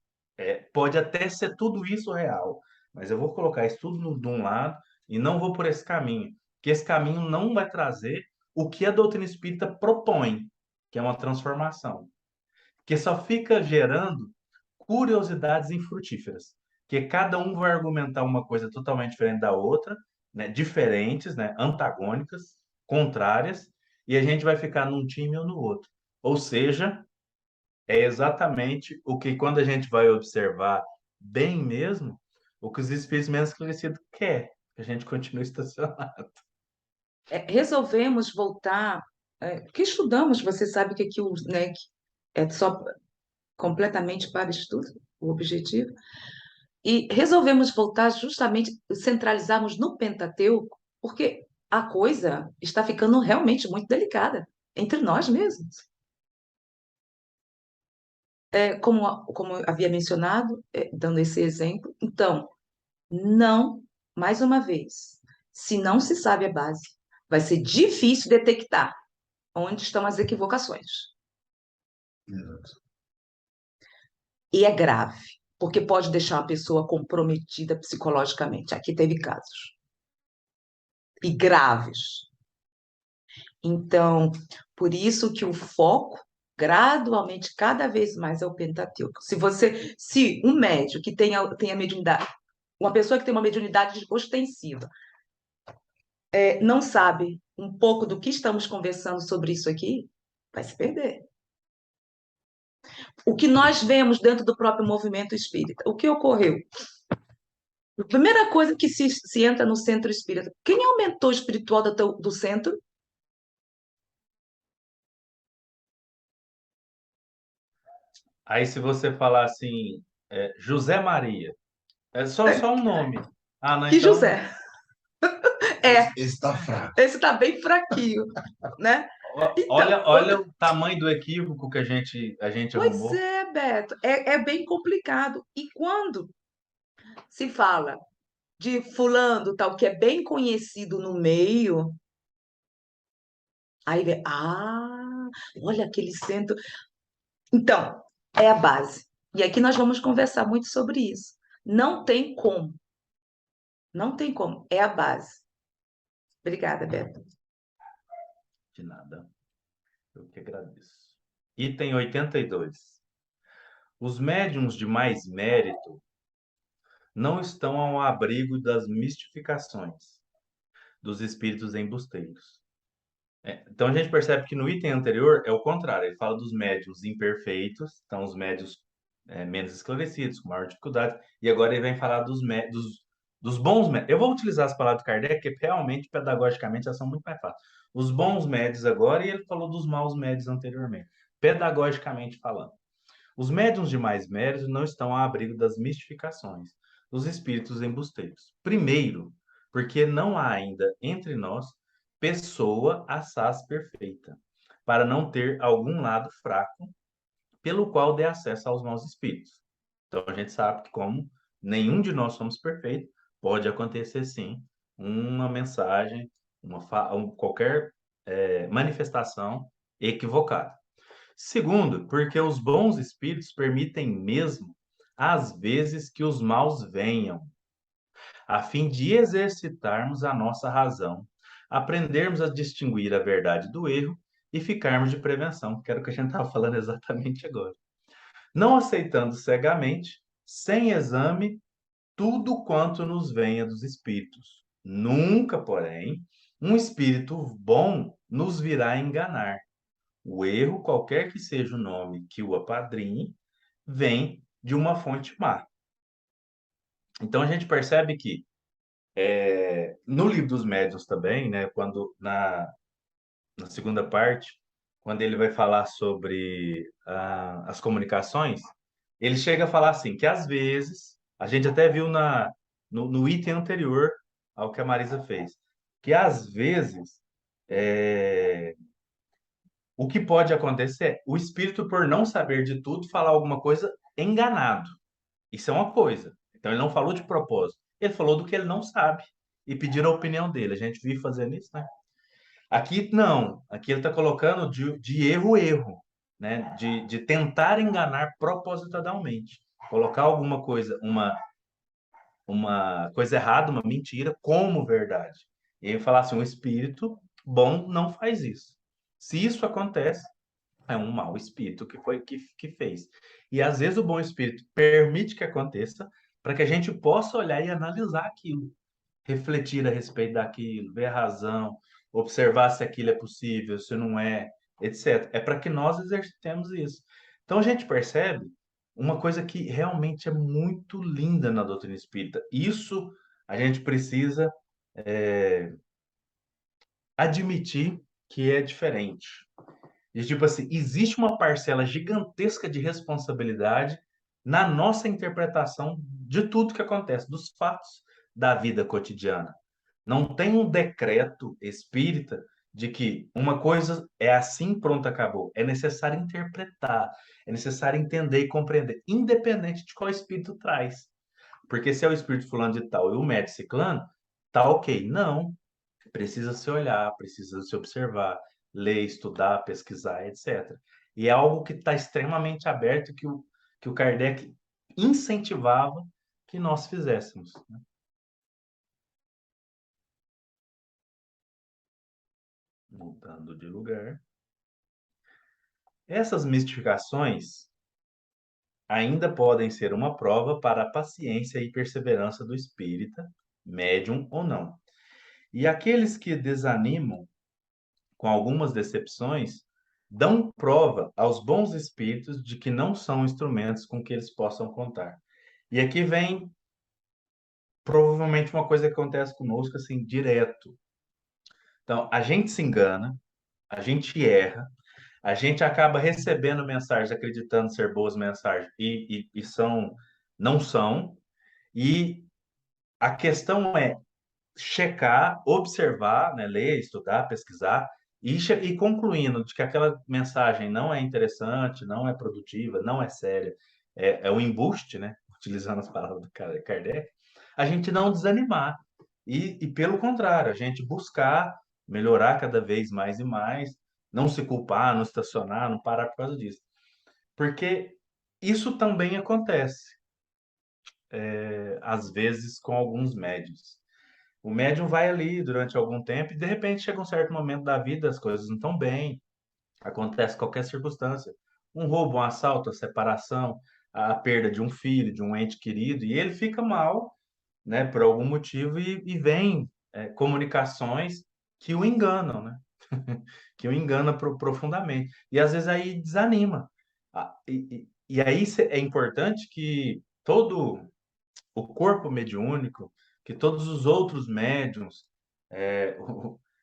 pode até ser tudo isso real, mas eu vou colocar isso tudo de um lado e não vou por esse caminho, que esse caminho não vai trazer o que a doutrina espírita propõe, que é uma transformação, que só fica gerando curiosidades infrutíferas, que cada um vai argumentar uma coisa totalmente diferente da outra, né, diferentes, né, antagônicas, contrárias, e a gente vai ficar num time ou no outro. Ou seja, é exatamente o que, quando a gente vai observar bem mesmo, o que os espíritos menos esclarecidos quer, que a gente continue estacionado. Resolvemos voltar, porque estudamos, você sabe que aqui né, que é só completamente para estudo, o objetivo, e resolvemos voltar justamente, centralizarmos no Pentateuco, porque a coisa está ficando realmente muito delicada entre nós mesmos. Como havia mencionado, dando esse exemplo, então, não, mais uma vez, se não se sabe a base, vai ser difícil detectar onde estão as equivocações. Exato. E é grave, porque pode deixar uma pessoa comprometida psicologicamente. Aqui teve casos. E graves. Então, por isso que o foco, gradualmente, cada vez mais é o Pentateuco. Se um médium que tenha mediunidade, uma pessoa que tem uma mediunidade ostensiva, não sabe um pouco do que estamos conversando sobre isso aqui, vai se perder. O que nós vemos dentro do próprio movimento espírita, o que ocorreu? A primeira coisa que se entra no centro espírita, quem é o mentor espiritual do centro? Aí, se você falar assim, José Maria, é só um nome. Não, Que então. José. É, Esse tá fraco. esse está bem fraquinho, né? Então, Olha o tamanho do equívoco que a gente pois arrumou. é, Beto, é bem complicado. E quando se fala de fulano tal, que é bem conhecido no meio, aí vê, olha aquele centro. Então, é a base. E aqui nós vamos conversar muito sobre isso. Não tem como. Não tem como. É a base. Obrigada, Beto. De nada. Eu que agradeço. Item 82. Os médiuns de mais mérito não estão ao abrigo das mistificações. dos espíritos embusteiros. Então a gente percebe que no item anterior é o contrário, ele fala dos médiuns imperfeitos, então os médiuns menos esclarecidos, com maior dificuldade, e agora ele vem falar dos bons médios. Eu vou utilizar as palavras do Kardec, porque realmente, pedagogicamente, elas são muito mais fáceis. Os bons médios agora, e ele falou dos maus médios anteriormente, pedagogicamente falando. Os médiuns de mais méritos não estão ao abrigo das mistificações dos espíritos embusteiros. Primeiro, porque não há ainda entre nós pessoa assaz perfeita, para não ter algum lado fraco pelo qual dê acesso aos maus espíritos. Então a gente sabe que como nenhum de nós somos perfeitos, pode acontecer sim uma mensagem, qualquer manifestação equivocada. Segundo, porque os bons espíritos permitem mesmo, às vezes, que os maus venham, a fim de exercitarmos a nossa razão, aprendermos a distinguir a verdade do erro e ficarmos de prevenção, que era o que a gente estava falando exatamente agora. Não aceitando cegamente, sem exame, tudo quanto nos venha dos espíritos. Nunca, porém, um espírito bom nos virá enganar. O erro, qualquer que seja o nome que o apadrinhe, vem de uma fonte má. Então a gente percebe que no livro dos médiuns também, né, quando na segunda parte, quando ele vai falar sobre as comunicações, ele chega a falar assim, que às vezes, a gente até viu no item anterior ao que a Marisa fez, que às vezes o que pode acontecer é o espírito, por não saber de tudo, falar alguma coisa enganado. Isso é uma coisa. Então ele não falou de propósito, ele falou do que ele não sabe e pediram a opinião dele. A gente vive fazendo isso, né? Aqui não, aqui ele está colocando de erro, né? De tentar enganar propositadamente, colocar alguma coisa, uma coisa errada, uma mentira, como verdade. E aí falar assim, o espírito bom não faz isso. Se isso acontece, é um mau espírito que fez. E às vezes o bom espírito permite que aconteça para que a gente possa olhar e analisar aquilo, refletir a respeito daquilo, ver a razão, observar se aquilo é possível, se não é, etc. É para que nós exercitemos isso. Então a gente percebe uma coisa que realmente é muito linda na doutrina espírita. Isso a gente precisa admitir que é diferente. E, tipo assim, existe uma parcela gigantesca de responsabilidade na nossa interpretação de tudo que acontece, dos fatos da vida cotidiana. Não tem um decreto espírita de que uma coisa é assim, pronto, acabou. É necessário interpretar, é necessário entender e compreender, independente de qual espírito traz. Porque se é o espírito fulano de tal e o médico ciclano, tá ok. Não, precisa se olhar, precisa se observar, ler, estudar, pesquisar, etc. E é algo que está extremamente aberto que o Kardec incentivava que nós fizéssemos, né? Mudando de lugar. Essas mistificações ainda podem ser uma prova para a paciência e perseverança do espírita, médium ou não. E aqueles que desanimam com algumas decepções, dão prova aos bons espíritos de que não são instrumentos com que eles possam contar. E aqui vem provavelmente uma coisa que acontece conosco assim direto. Então, a gente se engana, a gente erra, a gente acaba recebendo mensagens acreditando ser boas mensagens e não são. E a questão é checar, observar, né, ler, estudar, pesquisar e concluindo de que aquela mensagem não é interessante, não é produtiva, não é séria, é um embuste, né, utilizando as palavras do Kardec, a gente não desanimar e pelo contrário, a gente buscar melhorar cada vez mais e mais, não se culpar, não estacionar, não parar por causa disso. Porque isso também acontece, às vezes, com alguns médios. O médium vai ali durante algum tempo e de repente chega um certo momento da vida, as coisas não estão bem, acontece qualquer circunstância, um roubo, um assalto, a separação, a perda de um filho, de um ente querido, e ele fica mal, né, por algum motivo e vem comunicações que o enganam, né? Que o engana profundamente. E às vezes aí desanima. E aí é importante que todo o corpo mediúnico, que todos os outros médiums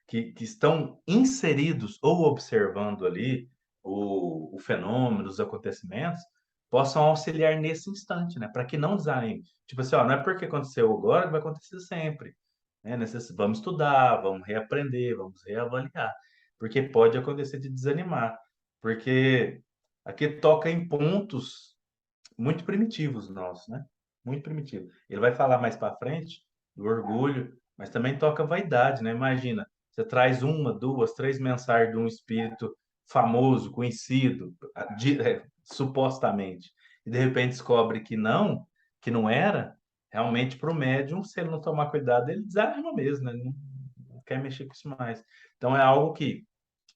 que estão inseridos ou observando ali o fenômeno, os acontecimentos, possam auxiliar nesse instante, né? Para que não desanime. Tipo assim, ó, não é porque aconteceu agora que vai acontecer sempre. Né? Vamos estudar, vamos reaprender, vamos reavaliar. Porque pode acontecer de desanimar. Porque aqui toca em pontos muito primitivos nossos, né? Muito primitivo. Ele vai falar mais para frente do orgulho, mas também toca vaidade, né? Imagina, você traz uma, duas, três mensagens de um espírito famoso, conhecido, supostamente, e de repente descobre que não era, realmente para o médium, se ele não tomar cuidado, ele desanima mesmo, né? Ele não quer mexer com isso mais. Então é algo que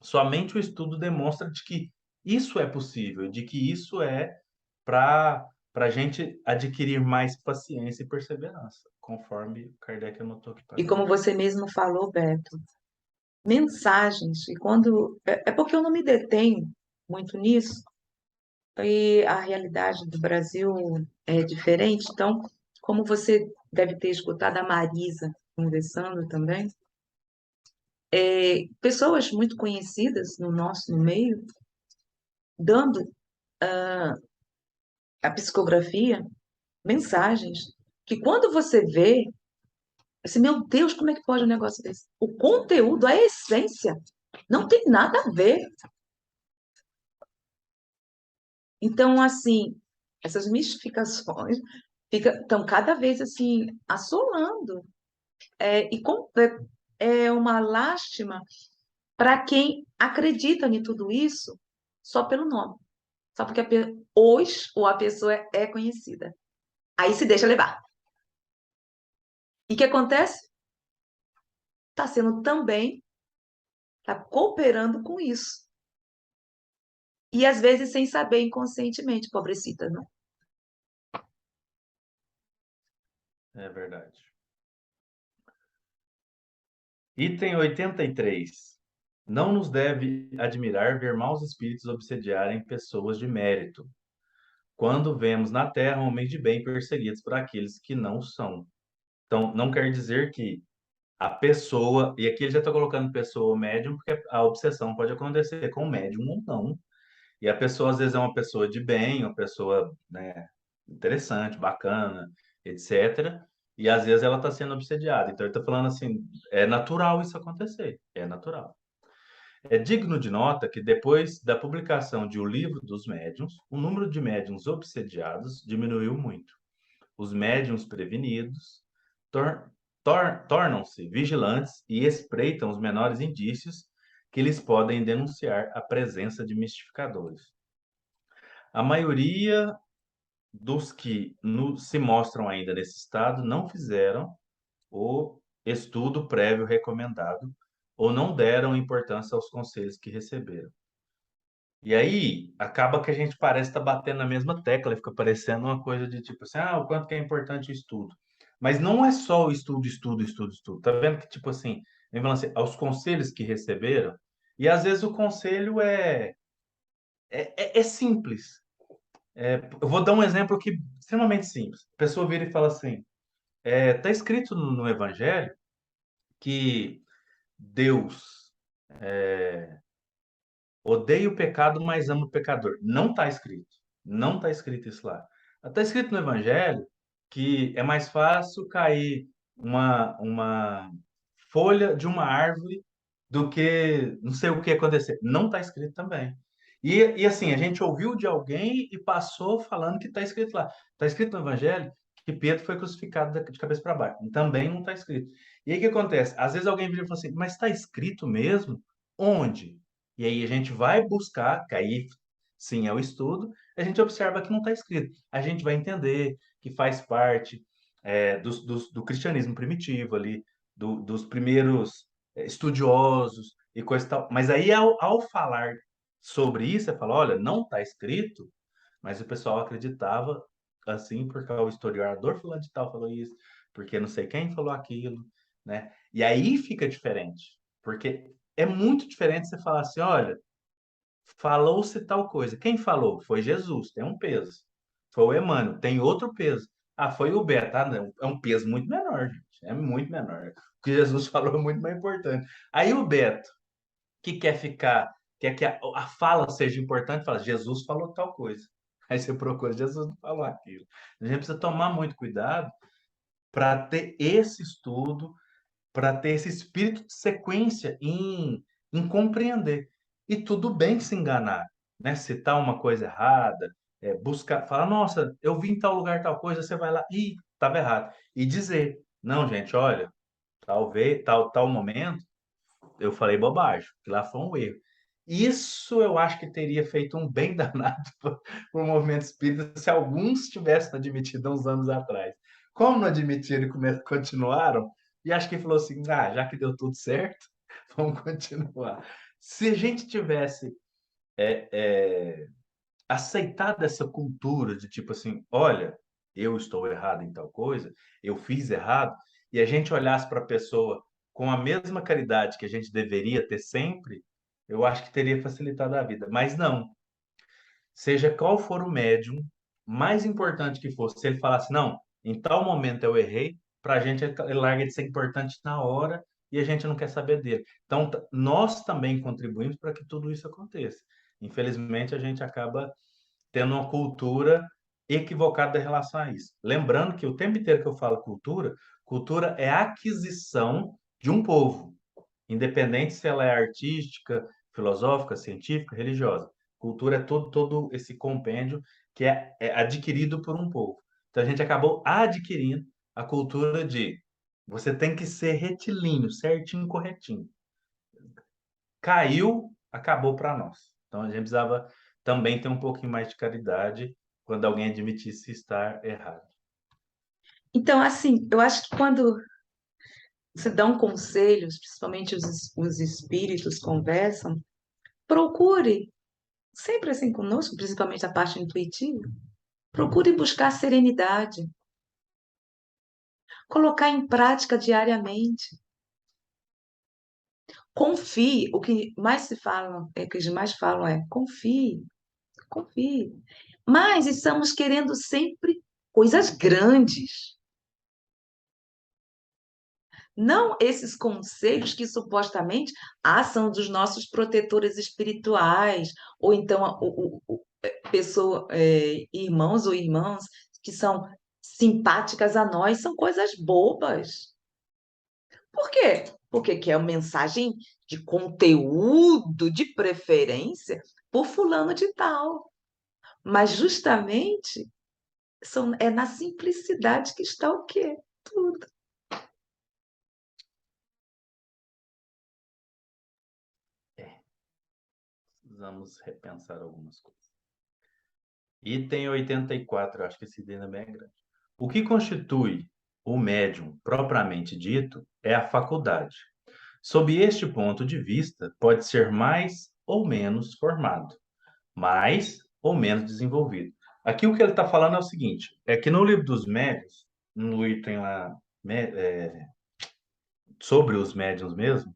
somente o estudo demonstra de que isso é possível, de que isso é para a gente adquirir mais paciência e perseverança, conforme Kardec anotou aqui para E como gente. você mesmo falou, Beto, mensagens, e quando. É porque eu não me detenho muito nisso, e a realidade do Brasil é diferente, então, como você deve ter escutado a Marisa conversando também, pessoas muito conhecidas no meio, dando a psicografia, mensagens, que quando você vê, assim, meu Deus, como é que pode um negócio desse? O conteúdo, a essência, não tem nada a ver. Então, assim, essas mistificações estão cada vez assim assolando. É uma lástima para quem acredita em tudo isso só pelo nome. Só porque hoje ou a pessoa é conhecida. Aí se deixa levar. E o que acontece? Está sendo também, está cooperando com isso. E às vezes sem saber inconscientemente, pobrecita, não? É verdade. Item 83. Não nos deve admirar ver maus espíritos obsediarem pessoas de mérito, quando vemos na Terra homens de bem perseguidos por aqueles que não são. Então, não quer dizer que a pessoa, e aqui ele já está colocando pessoa ou médium, porque a obsessão pode acontecer com o médium ou não. E a pessoa, às vezes, é uma pessoa de bem, uma pessoa, né, interessante, bacana, etc. E, às vezes, ela está sendo obsediada. Então, ele está falando assim, é natural isso acontecer, é natural. É digno de nota que, depois da publicação de O Livro dos Médiuns, o número de médiuns obsediados diminuiu muito. Os médiuns prevenidos tornam-se vigilantes e espreitam os menores indícios que lhes podem denunciar a presença de mistificadores. A maioria dos que se mostram ainda nesse estado não fizeram o estudo prévio recomendado ou não deram importância aos conselhos que receberam. E aí acaba que a gente parece estar batendo na mesma tecla, e fica parecendo uma coisa de tipo assim, o quanto que é importante o estudo. Mas não é só o estudo, estudo, estudo, estudo. Tá vendo que, tipo assim, vem falando assim, aos conselhos que receberam, e às vezes o conselho é simples. Eu vou dar um exemplo aqui extremamente simples. A pessoa vira e fala assim, tá escrito no Evangelho que Deus odeia o pecado, mas ama o pecador. Não está escrito. Não está escrito isso lá. Está escrito no Evangelho que é mais fácil cair uma folha de uma árvore do que não sei o que acontecer. Não está escrito também. E assim, a gente ouviu de alguém e passou falando que está escrito lá. Está escrito no Evangelho que Pedro foi crucificado de cabeça para baixo. Também não está escrito. E aí o que acontece? Às vezes alguém vira e fala assim, mas está escrito mesmo? Onde? E aí a gente vai buscar, que aí sim é o estudo, a gente observa que não está escrito. A gente vai entender que faz parte do cristianismo primitivo ali, dos primeiros estudiosos e coisa e tal. Mas aí ao falar sobre isso, você fala, olha, não está escrito, mas o pessoal acreditava assim, porque o historiador fulano de tal falou isso, porque não sei quem falou aquilo. né? E aí fica diferente, porque é muito diferente você falar assim, olha, falou-se tal coisa. Quem falou? Foi Jesus, tem um peso. Foi o Emmanuel, tem outro peso. Ah, foi o Beto, ah, não, é um peso muito menor, gente, é muito menor. O que Jesus falou é muito mais importante. Aí o Beto, que quer ficar, quer que a fala seja importante, fala, Jesus falou tal coisa. Aí você procura, Jesus não falou aquilo. A gente precisa tomar muito cuidado para ter esse estudo, para ter esse espírito de sequência em compreender. E tudo bem se enganar, né? Citar uma coisa errada, buscar, falar, nossa, eu vi em tal lugar tal coisa, você vai lá, ih, estava errado. E dizer, não, gente, olha, talvez, tal momento, eu falei bobagem, que lá foi um erro. Isso eu acho que teria feito um bem danado para o movimento espírita se alguns tivessem admitido há uns anos atrás. Como não admitiram e continuaram, e acho que falou assim: ah, já que deu tudo certo, vamos continuar. Se a gente tivesse é, é, aceitado essa cultura de tipo assim: olha, eu estou errado em tal coisa, eu fiz errado, e a gente olhasse para a pessoa com a mesma caridade que a gente deveria ter sempre, eu acho que teria facilitado a vida. Mas não. Seja qual for o médium, mais importante que fosse, se ele falasse, não, em tal momento eu errei, para a gente ele larga de ser importante na hora e a gente não quer saber dele. Então, nós também contribuímos para que tudo isso aconteça. Infelizmente, a gente acaba tendo uma cultura equivocada em relação a isso. Lembrando que o tempo inteiro que eu falo cultura, cultura é a aquisição de um povo, independente se ela é artística, filosófica, científica, religiosa. Cultura é todo esse compêndio que é adquirido por um povo. Então a gente acabou adquirindo a cultura de você tem que ser retilíneo, certinho, corretinho. Caiu, acabou para nós. Então a gente precisava também ter um pouquinho mais de caridade quando alguém admitisse estar errado. Então, assim, eu acho que quando se dão conselhos, principalmente os espíritos conversam, procure, sempre assim conosco, principalmente a parte intuitiva, procure buscar serenidade, colocar em prática diariamente. Confie, o que mais se fala, o que eles mais falam é confie, confie. Mas estamos querendo sempre coisas grandes. Não esses conselhos que supostamente são dos nossos protetores espirituais, ou então irmãos ou irmãs que são simpáticas a nós, são coisas bobas. Por quê? Porque quer uma mensagem de conteúdo, de preferência, por fulano de tal. Mas justamente é na simplicidade que está o quê? Tudo. Precisamos repensar algumas coisas. Item 84, eu acho que esse item também é grande. O que constitui o médium propriamente dito é a faculdade. Sob este ponto de vista, pode ser mais ou menos formado, mais ou menos desenvolvido. Aqui o que ele está falando é o seguinte: é que no livro dos médiuns, no item lá sobre os médiuns mesmo,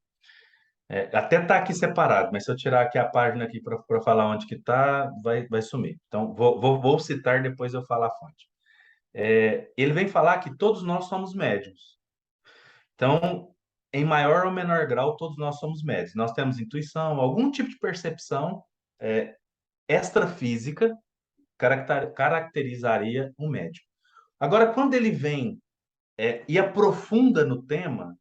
até está aqui separado, mas se eu tirar aqui a página aqui para falar onde que está, vai sumir. Então vou citar depois eu falar a fonte. Ele vem falar que todos nós somos médiuns. Então, em maior ou menor grau, todos nós somos médios. Nós temos intuição, algum tipo de percepção extrafísica caracterizaria um médium. Agora, quando ele vem e aprofunda no tema,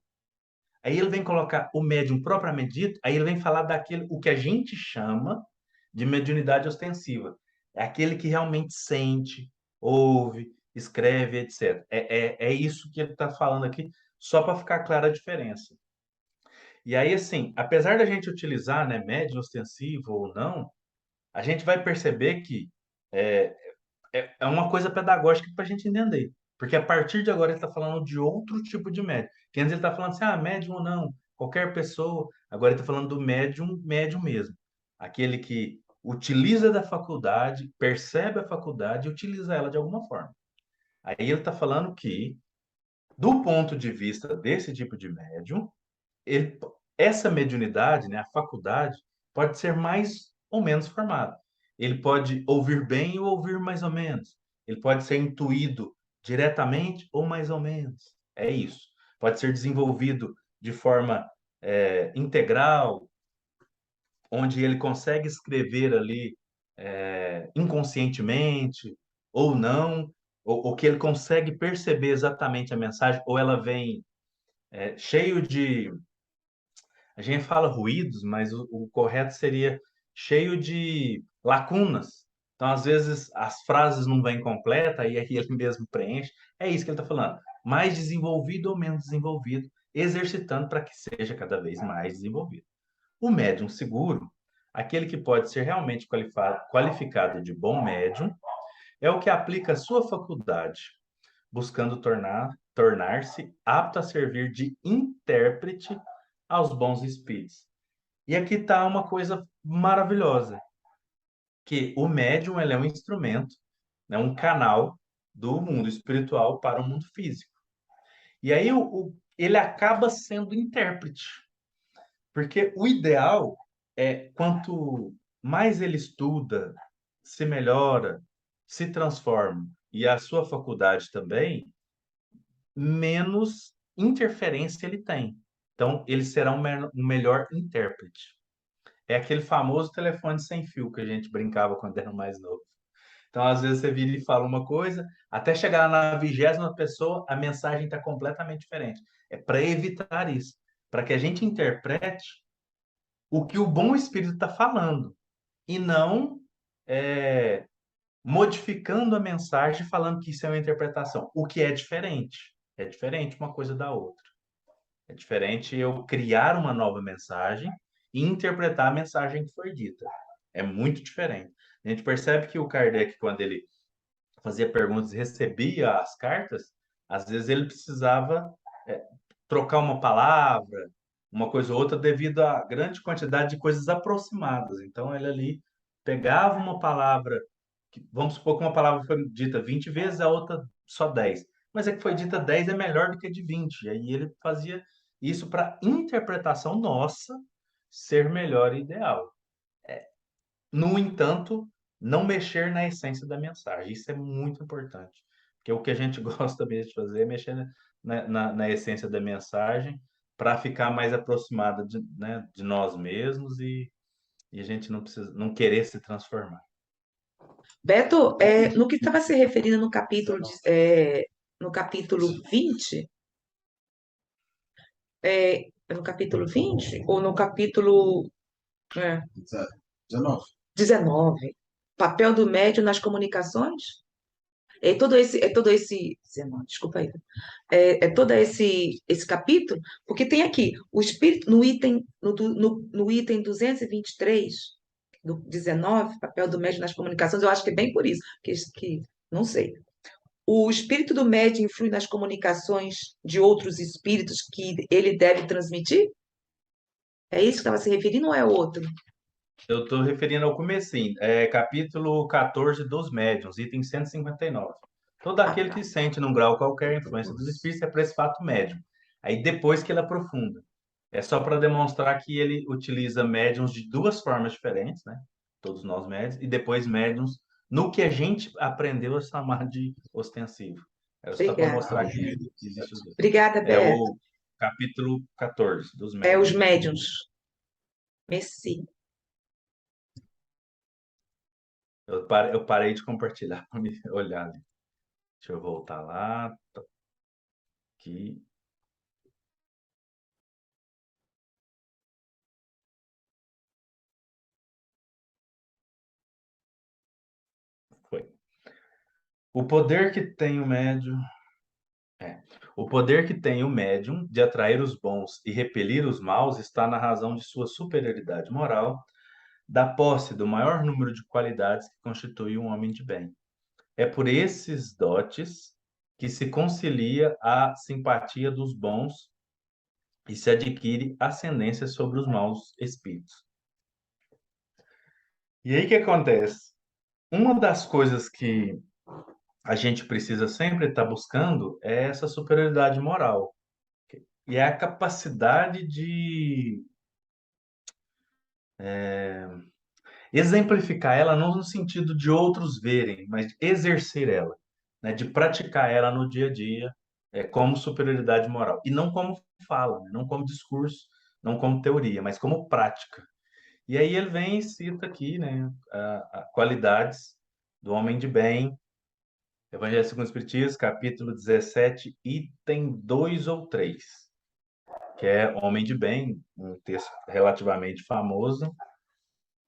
aí ele vem colocar o médium propriamente dito, aí ele vem falar daquele, o que a gente chama de mediunidade ostensiva. É aquele que realmente sente, ouve, escreve, etc. É isso que ele está falando aqui, só para ficar clara a diferença. E aí, assim, apesar da gente utilizar, né, médium ostensivo ou não, a gente vai perceber que é, é uma coisa pedagógica para a gente entender. Porque a partir de agora ele está falando de outro tipo de médium. Que antes ele está falando assim, médium ou não, qualquer pessoa. Agora ele está falando do médium, médium mesmo. Aquele que utiliza da faculdade, percebe a faculdade e utiliza ela de alguma forma. Aí ele está falando que Do ponto de vista desse tipo de médium, ele, essa mediunidade, né, a faculdade, pode ser mais ou menos formada. Ele pode ouvir bem ou ouvir mais ou menos. Ele pode ser intuído diretamente ou mais ou menos. É isso. Pode ser desenvolvido de forma integral, onde ele consegue escrever ali inconscientemente ou não, ou que ele consegue perceber exatamente a mensagem, ou ela vem cheio de a gente fala ruídos, mas o correto seria cheio de lacunas. Então, às vezes, as frases não vêm completas, e aí ele mesmo preenche. É isso que ele está falando. Mais desenvolvido ou menos desenvolvido, exercitando para que seja cada vez mais desenvolvido. O médium seguro, aquele que pode ser realmente qualificado de bom médium, é o que aplica a sua faculdade, buscando tornar-se apto a servir de intérprete aos bons espíritos. E aqui está uma coisa maravilhosa, que o médium ele é um instrumento, né, um canal do mundo espiritual para o mundo físico. E aí ele acaba sendo intérprete, porque o ideal é quanto mais ele estuda, se melhora, se transforma, e a sua faculdade também, menos interferência ele tem. Então, ele será um melhor intérprete. É aquele famoso telefone sem fio que a gente brincava quando era mais novo. Então, às vezes, você vira e fala uma coisa, até chegar na 20ª pessoa, a mensagem está completamente diferente. É para evitar isso, para que a gente interprete o que o bom espírito está falando, e não é, modificando a mensagem, falando que isso é uma interpretação, o que é diferente. É diferente uma coisa da outra. É diferente eu criar uma nova mensagem e interpretar a mensagem que foi dita. É muito diferente. A gente percebe que o Kardec, quando ele fazia perguntas e recebia as cartas, às vezes ele precisava é, trocar uma palavra, uma coisa ou outra, devido à grande quantidade de coisas aproximadas. Então, ele ali pegava uma palavra, vamos supor que uma palavra foi dita 20 vezes, a outra só 10. Mas é que foi dita 10 é melhor do que de 20. E aí ele fazia isso para interpretação nossa ser melhor e ideal. No entanto, não mexer na essência da mensagem. Isso é muito importante. Porque o que a gente gosta mesmo de fazer é mexer na essência da mensagem para ficar mais aproximada de, né, de nós mesmos e a gente não precisa, não querer se transformar. Beto, no que estava se referindo no capítulo, no capítulo 20, no capítulo 20 ou no capítulo 19. 19, papel do médium nas comunicações? É todo esse, 19, desculpa aí, é todo esse capítulo, porque tem aqui, o espírito, no item 223, do 19, papel do médium nas comunicações, eu acho que é bem por isso, que não sei. O espírito do médium influi nas comunicações de outros espíritos que ele deve transmitir? É isso que estava se referindo ou é outro? Eu estou referindo ao comecinho, capítulo 14 dos médiuns, item 159. Todo Ah, aquele tá. que sente num grau qualquer a influência dos espíritos é para esse fato médium. Aí depois que ele aprofunda. É só para demonstrar que ele utiliza médiums de duas formas diferentes, né? Todos nós médiums, e depois médiums no que a gente aprendeu a chamar de ostensivo. Era só para Obrigada. mostrar que existe os dois. Obrigada, É Beto. o capítulo 14 dos Os médiuns. médiuns. Merci. Eu parei de compartilhar para me olhar ali. Deixa eu voltar lá. Aqui. Foi. O poder que tem o médium. O poder que tem o médium de atrair os bons e repelir os maus está na razão de sua superioridade moral, da posse do maior número de qualidades que constitui um homem de bem. É por esses dotes que se concilia a simpatia dos bons e se adquire ascendência sobre os maus espíritos. E aí o que acontece? Uma das coisas que a gente precisa sempre estar buscando é essa superioridade moral. E é a capacidade de exemplificar ela não no sentido de outros verem, mas de exercer ela, né? De praticar ela no dia a dia, como superioridade moral. E não como fala, né? Não como discurso, não como teoria, mas como prática. E aí ele vem e cita aqui, né, qualidades do homem de bem, Evangelho segundo o Espiritismo, capítulo 17, item 2 ou 3, que é Homem de Bem, um texto relativamente famoso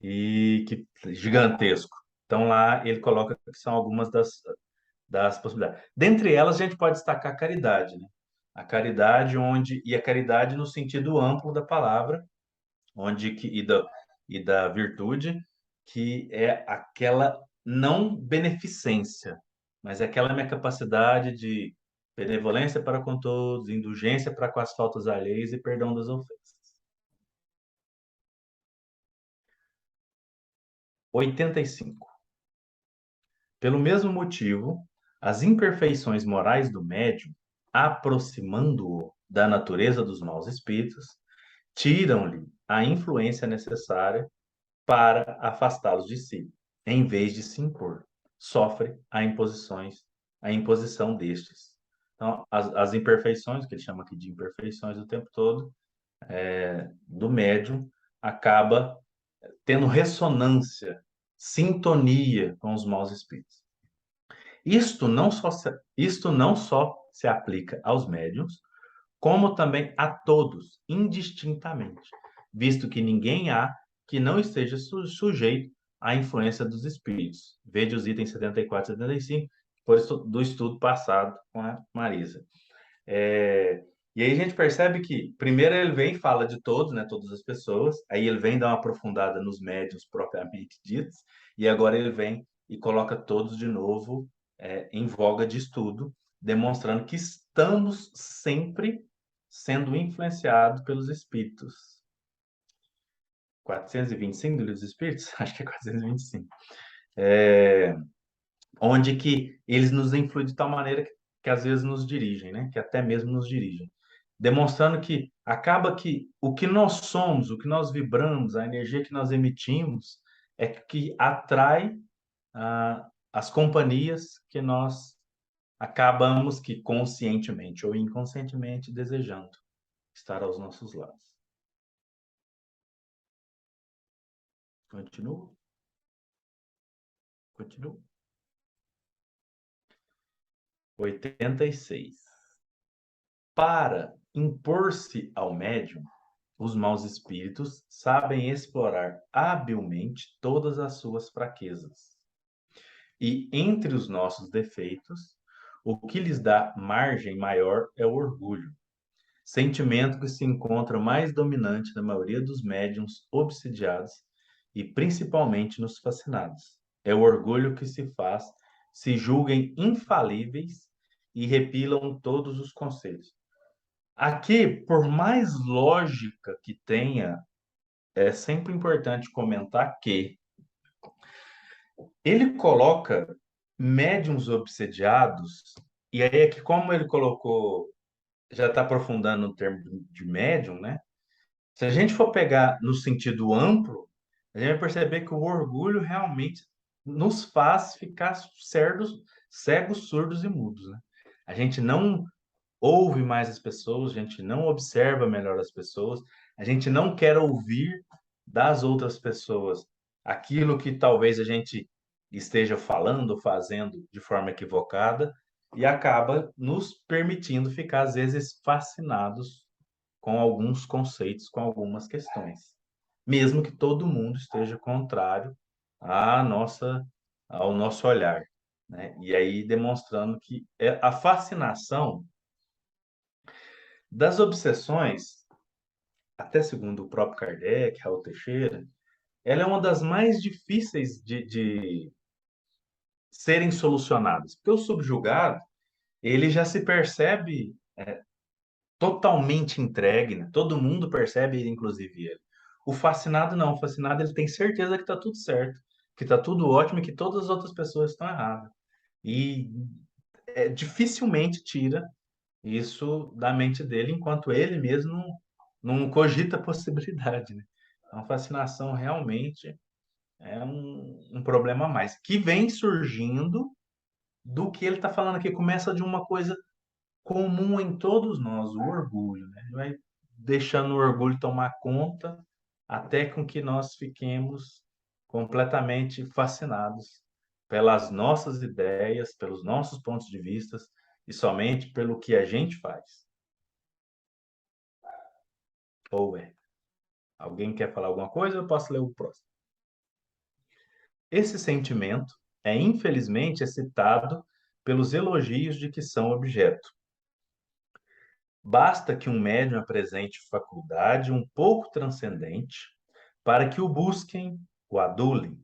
e que gigantesco. Então lá ele coloca que são algumas das possibilidades. Dentre elas, a gente pode destacar a caridade, né? A caridade e a caridade no sentido amplo da palavra, e da virtude, que é aquela não beneficência, mas é aquela minha capacidade de benevolência para com todos, indulgência para com as faltas alheias e perdão das ofensas. 85. Pelo mesmo motivo, as imperfeições morais do médium, aproximando-o da natureza dos maus espíritos, tiram-lhe a influência necessária para afastá-los de si, em vez de se impor. Sofre a imposição destes. Então, as imperfeições, que ele chama aqui de imperfeições o tempo todo, do médium, acaba tendo ressonância, sintonia com os maus espíritos. Isto não só se aplica aos médiums, como também a todos, indistintamente, visto que ninguém há que não esteja sujeito à influência dos espíritos. Veja os itens 74 e 75, do estudo passado com a Marisa. E aí a gente percebe que, primeiro ele vem e fala de todos, né, todas as pessoas, aí ele vem dar uma aprofundada nos médiuns propriamente ditos, e agora ele vem e coloca todos de novo em voga de estudo, demonstrando que estamos sempre sendo influenciados pelos espíritos. 425 do Livro dos Espíritos? Acho que é 425. Onde que eles nos influem de tal maneira que às vezes nos dirigem, né? Que até mesmo nos dirigem. Demonstrando que acaba que o que nós somos, o que nós vibramos, a energia que nós emitimos, é que atrai as companhias que nós acabamos que conscientemente ou inconscientemente desejando estar aos nossos lados. Continuo. Continuo. 86. Para impor-se ao médium, os maus espíritos sabem explorar habilmente todas as suas fraquezas. E entre os nossos defeitos, o que lhes dá margem maior é o orgulho, sentimento que se encontra mais dominante na maioria dos médiums obsidiados e principalmente nos fascinados. É o orgulho que se julguem infalíveis e repilam todos os conselhos. Aqui, por mais lógica que tenha, é sempre importante comentar que ele coloca médiums obsediados, e aí é que como ele colocou, já está aprofundando no termo de médium, né? Se a gente for pegar no sentido amplo, a gente vai perceber que o orgulho realmente nos faz ficar cegos, surdos e mudos, né? A gente não ouve mais as pessoas, a gente não observa melhor as pessoas, a gente não quer ouvir das outras pessoas aquilo que talvez a gente esteja falando, fazendo de forma equivocada e acaba nos permitindo ficar, às vezes, fascinados com alguns conceitos, com algumas questões, mesmo que todo mundo esteja contrário ao nosso olhar, né? E aí demonstrando que a fascinação das obsessões, até segundo o próprio Kardec, Raul Teixeira, ela é uma das mais difíceis de serem solucionadas, porque o subjugado, ele já se percebe totalmente entregue, né? Todo mundo percebe, inclusive ele. O fascinado não, o fascinado ele tem certeza que está tudo certo, que está tudo ótimo e que todas as outras pessoas estão erradas. e dificilmente tira isso da mente dele, enquanto ele mesmo não cogita a possibilidade, né? Então, a fascinação realmente é um problema a mais, que vem surgindo do que ele está falando aqui. Começa de uma coisa comum em todos nós, o orgulho, né? Ele vai deixando o orgulho tomar conta até com que nós fiquemos completamente fascinados pelas nossas ideias, pelos nossos pontos de vista e somente pelo que a gente faz. Ou alguém quer falar alguma coisa? Eu posso ler o próximo. Esse sentimento é infelizmente excitado pelos elogios de que são objeto. Basta que um médium apresente faculdade um pouco transcendente para que o busquem, o adulem,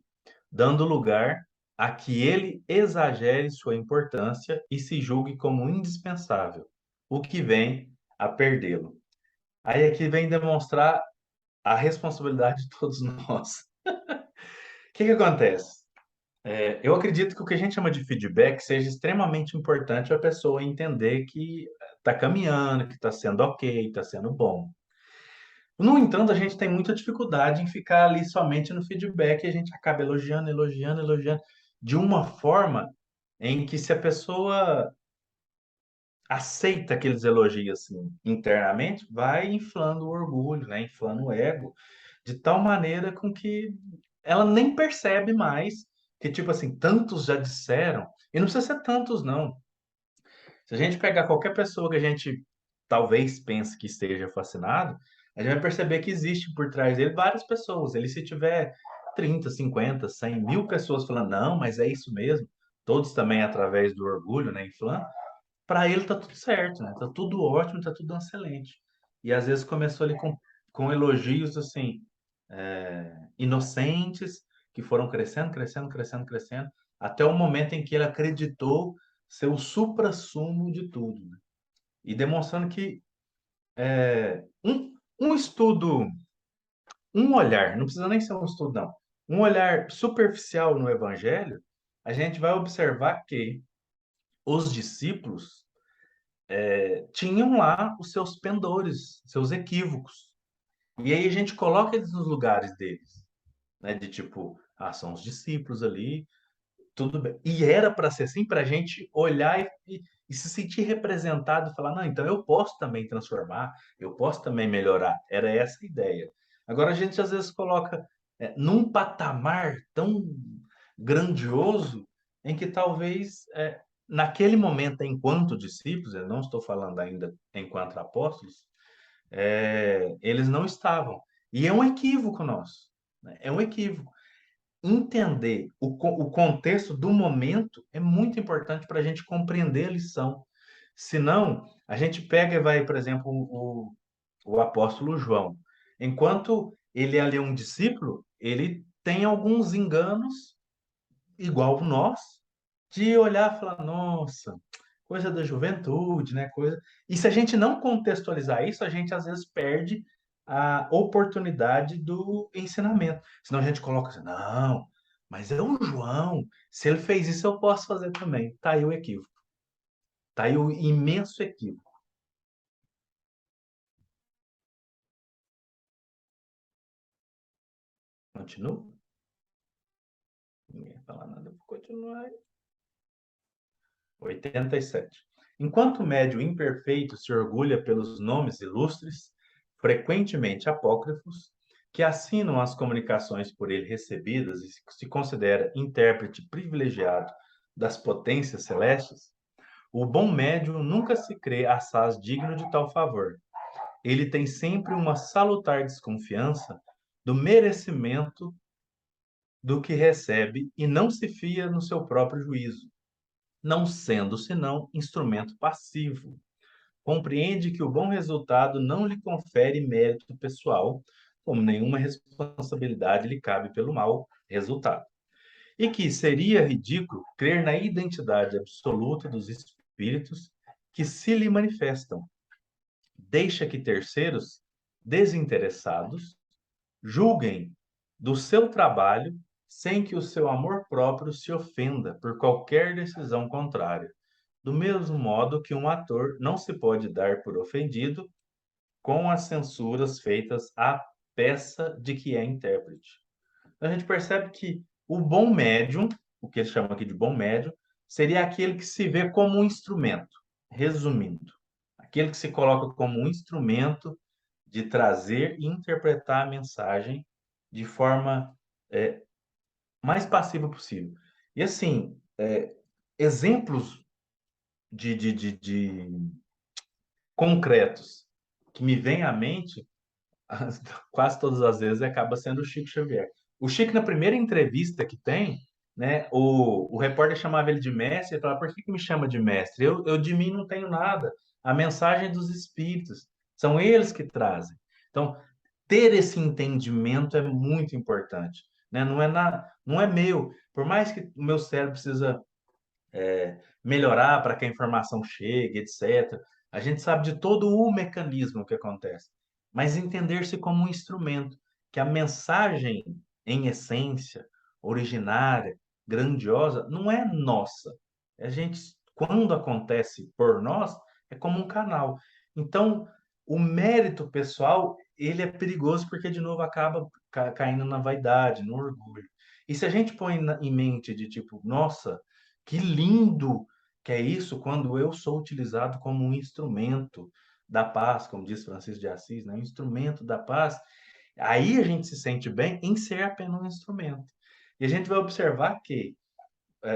dando lugar a que ele exagere sua importância e se julgue como indispensável, o que vem a perdê-lo. Aí aqui vem demonstrar a responsabilidade de todos nós. O que acontece? Eu acredito que o que a gente chama de feedback seja extremamente importante a pessoa entender que está caminhando, que está sendo ok, está sendo bom. No entanto, a gente tem muita dificuldade em ficar ali somente no feedback e a gente acaba elogiando, elogiando, elogiando, de uma forma em que se a pessoa aceita aqueles elogios assim, internamente, vai inflando o orgulho, né? Inflando o ego, de tal maneira com que ela nem percebe mais que, tipo assim, tantos já disseram, e não precisa ser tantos, não. Se a gente pegar qualquer pessoa que a gente talvez pense que esteja fascinado, a gente vai perceber que existe por trás dele várias pessoas. Ele, se tiver 30, 50, 100, 1000 pessoas falando, não, mas é isso mesmo, todos também através do orgulho, né, inflando, para ele tá tudo certo, né? Tá tudo ótimo, tá tudo excelente. E às vezes começou ali com elogios assim, inocentes, que foram crescendo, crescendo, crescendo, crescendo, até o momento em que ele acreditou ser o suprassumo de tudo, né? E demonstrando que um estudo, um olhar, não precisa nem ser um estudo, não, um olhar superficial no Evangelho, a gente vai observar que os discípulos tinham lá os seus pendores, seus equívocos. E aí a gente coloca eles nos lugares deles, né? De tipo, são os discípulos ali, tudo bem. E era para ser assim, para a gente olhar e se sentir representado e falar, não, então eu posso também transformar, eu posso também melhorar. Era essa a ideia. Agora a gente às vezes coloca num patamar tão grandioso em que talvez naquele momento, enquanto discípulos, eu não estou falando ainda enquanto apóstolos, eles não estavam. E é um equívoco nosso, né? É um equívoco entender o contexto do momento é muito importante para a gente compreender a lição. Senão, a gente pega e vai, por exemplo, o apóstolo João. Enquanto ele é ali um discípulo, ele tem alguns enganos, igual nós, de olhar e falar, nossa, coisa da juventude, né? Coisa... E se a gente não contextualizar isso, a gente às vezes perde a oportunidade do ensinamento. Senão a gente coloca assim, não, mas é o João, se ele fez isso, eu posso fazer também. Tá aí o equívoco. Tá aí o imenso equívoco. Continua? Ninguém fala nada, eu vou continuar. 87. Enquanto o médium imperfeito se orgulha pelos nomes ilustres, frequentemente apócrifos, que assinam as comunicações por ele recebidas e se considera intérprete privilegiado das potências celestes, o bom médium nunca se crê assaz digno de tal favor. Ele tem sempre uma salutar desconfiança do merecimento do que recebe e não se fia no seu próprio juízo, não sendo senão instrumento passivo. Compreende que o bom resultado não lhe confere mérito pessoal, como nenhuma responsabilidade lhe cabe pelo mau resultado. E que seria ridículo crer na identidade absoluta dos espíritos que se lhe manifestam. Deixa que terceiros, desinteressados, julguem do seu trabalho sem que o seu amor próprio se ofenda por qualquer decisão contrária. Do mesmo modo que um ator não se pode dar por ofendido com as censuras feitas à peça de que é intérprete. Então, a gente percebe que o bom médium, o que eles chamam aqui de bom médium, seria aquele que se vê como um instrumento, resumindo, aquele que se coloca como um instrumento de trazer e interpretar a mensagem de forma é, mais passiva possível. E assim, exemplos de concretos que me vêm à mente, quase todas as vezes acaba sendo o Chico Xavier. O Chico, na primeira entrevista que tem, né, o repórter chamava ele de mestre, ele falava, por que me chama de mestre? Eu de mim não tenho nada. A mensagem dos espíritos, são eles que trazem. Então, ter esse entendimento é muito importante, né? Não é meu. Por mais que o meu cérebro precisa melhorar para que a informação chegue, etc. A gente sabe de todo o mecanismo que acontece, mas entender-se como um instrumento, que a mensagem, em essência, originária, grandiosa, não é nossa. A gente, quando acontece por nós, é como um canal. Então, o mérito pessoal, ele é perigoso porque, de novo, acaba caindo na vaidade, no orgulho. E se a gente põe em mente de tipo, nossa, que lindo que é isso quando eu sou utilizado como um instrumento da paz, como diz Francisco de Assis, né? Um instrumento da paz. Aí a gente se sente bem em ser apenas um instrumento. E a gente vai observar que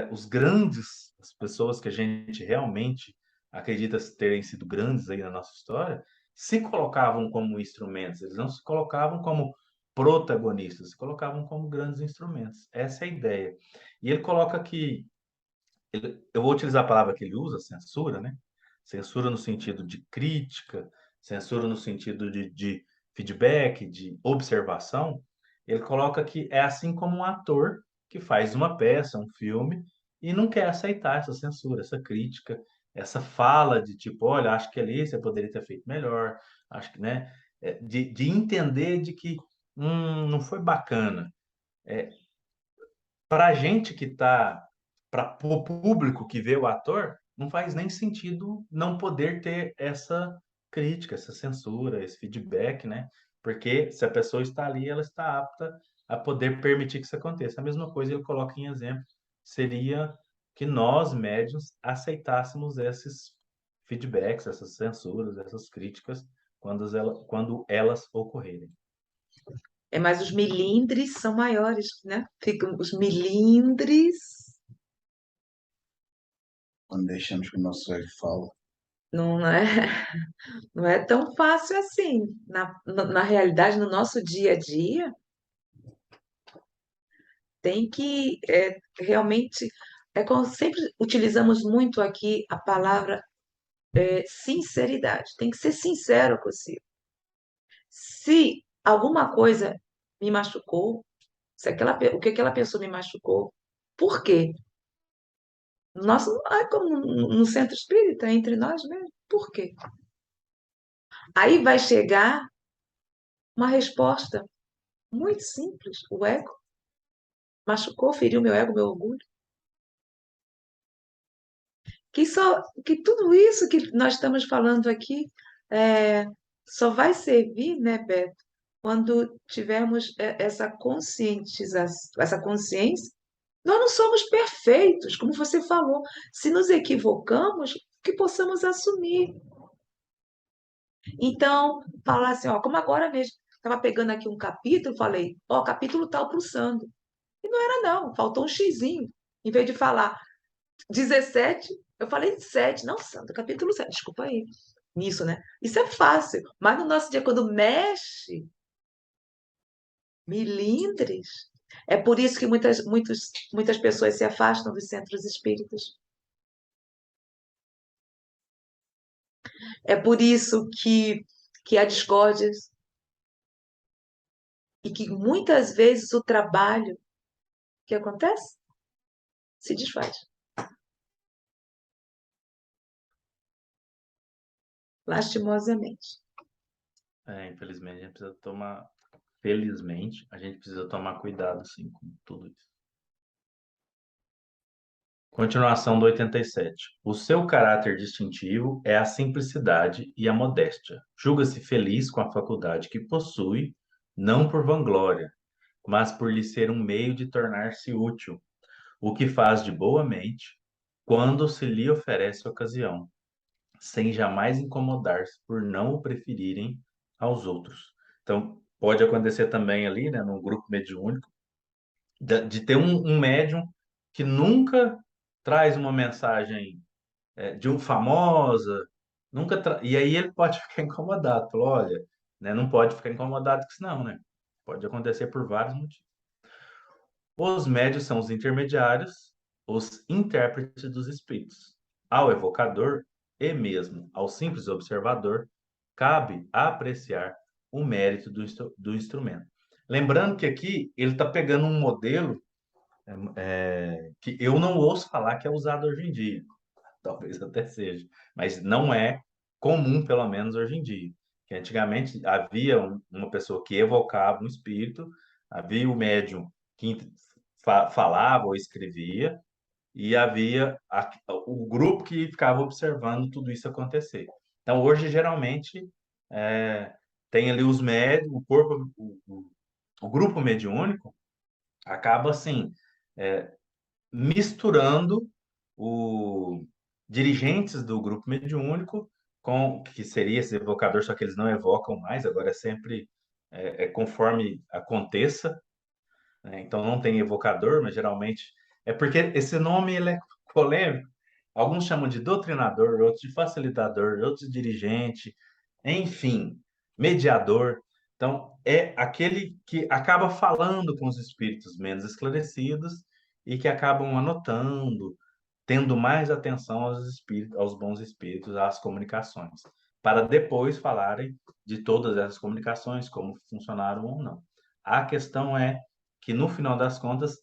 os grandes, as pessoas que a gente realmente acredita terem sido grandes aí na nossa história, se colocavam como instrumentos, eles não se colocavam como protagonistas, se colocavam como grandes instrumentos. Essa é a ideia. E ele coloca que eu vou utilizar a palavra que ele usa, censura, né? Censura no sentido de crítica, censura no sentido de feedback, de observação. Ele coloca que é assim como um ator que faz uma peça, um filme, e não quer aceitar essa censura, essa crítica, essa fala de tipo, olha, acho que ali você poderia ter feito melhor, acho que, né? De entender de que não foi bacana. Para a gente que está, para o público que vê o ator, não faz nem sentido não poder ter essa crítica, essa censura, esse feedback, né? Porque se a pessoa está ali, ela está apta a poder permitir que isso aconteça. A mesma coisa ele coloca em exemplo, seria que nós, médiuns, aceitássemos esses feedbacks, essas censuras, essas críticas, quando elas ocorrerem. Mas os milindres são maiores, né? Ficam os milindres, Quando deixamos que o nosso ego fale. não é, não é tão fácil assim. Na realidade, no nosso dia a dia, tem que realmente. É como sempre utilizamos muito aqui a palavra sinceridade. Tem que ser sincero consigo. Se alguma coisa me machucou, se o que aquela pessoa me machucou, por quê? Nosso, como no centro espírita, entre nós mesmo, por quê? Aí vai chegar uma resposta muito simples. O ego machucou, feriu meu ego, meu orgulho. Que tudo isso que nós estamos falando aqui é, só vai servir, né, Beto, quando tivermos essa conscientização, essa consciência. Nós não somos perfeitos, como você falou. Se nos equivocamos, que possamos assumir. Então, falar assim, ó, como agora mesmo, estava pegando aqui um capítulo, falei, ó, capítulo tal para o Sandro. E não era não, faltou um xizinho. Em vez de falar 17, eu falei 7, não, Sandro, capítulo 7, desculpa aí. Nisso, né? Isso é fácil, mas no nosso dia, quando mexe, milindres, é por isso que muitas pessoas se afastam dos centros espíritas. É por isso que há discórdias e que muitas vezes o trabalho que acontece se desfaz. Lastimosamente. Infelizmente, a gente precisa tomar felizmente, a gente precisa tomar cuidado, sim, com tudo isso. Continuação do 87. O seu caráter distintivo é a simplicidade e a modéstia. Julga-se feliz com a faculdade que possui, não por vanglória, mas por lhe ser um meio de tornar-se útil, o que faz de boa mente, quando se lhe oferece ocasião, sem jamais incomodar-se por não o preferirem aos outros. Então, pode acontecer também ali, né, num grupo mediúnico, de ter um médium que nunca traz uma mensagem de um famosa, e aí ele pode ficar incomodado, falou, olha, né, não pode ficar incomodado com isso não, né? Pode acontecer por vários motivos. Os médios são os intermediários, os intérpretes dos espíritos. Ao evocador e mesmo ao simples observador, cabe apreciar o mérito do instrumento. Lembrando que aqui ele está pegando um modelo que eu não ouço falar que é usado hoje em dia. Talvez até seja, mas não é comum, pelo menos hoje em dia. Que antigamente havia uma pessoa que evocava um espírito, havia o médium que falava ou escrevia, e havia o grupo que ficava observando tudo isso acontecer. Então, hoje, geralmente, é, tem ali os médios, o corpo, o grupo mediúnico acaba assim, é, misturando o dirigentes do grupo mediúnico com que seria esse evocador, só que eles não evocam mais, agora é sempre conforme aconteça, né? Então não tem evocador, mas geralmente é porque esse nome ele é polêmico. Alguns chamam de doutrinador, outros de facilitador, outros de dirigente, enfim, mediador. Então é aquele que acaba falando com os espíritos menos esclarecidos e que acabam anotando, tendo mais atenção aos espíritos, aos bons espíritos, às comunicações, para depois falarem de todas essas comunicações, como funcionaram ou não. A questão é que, no final das contas,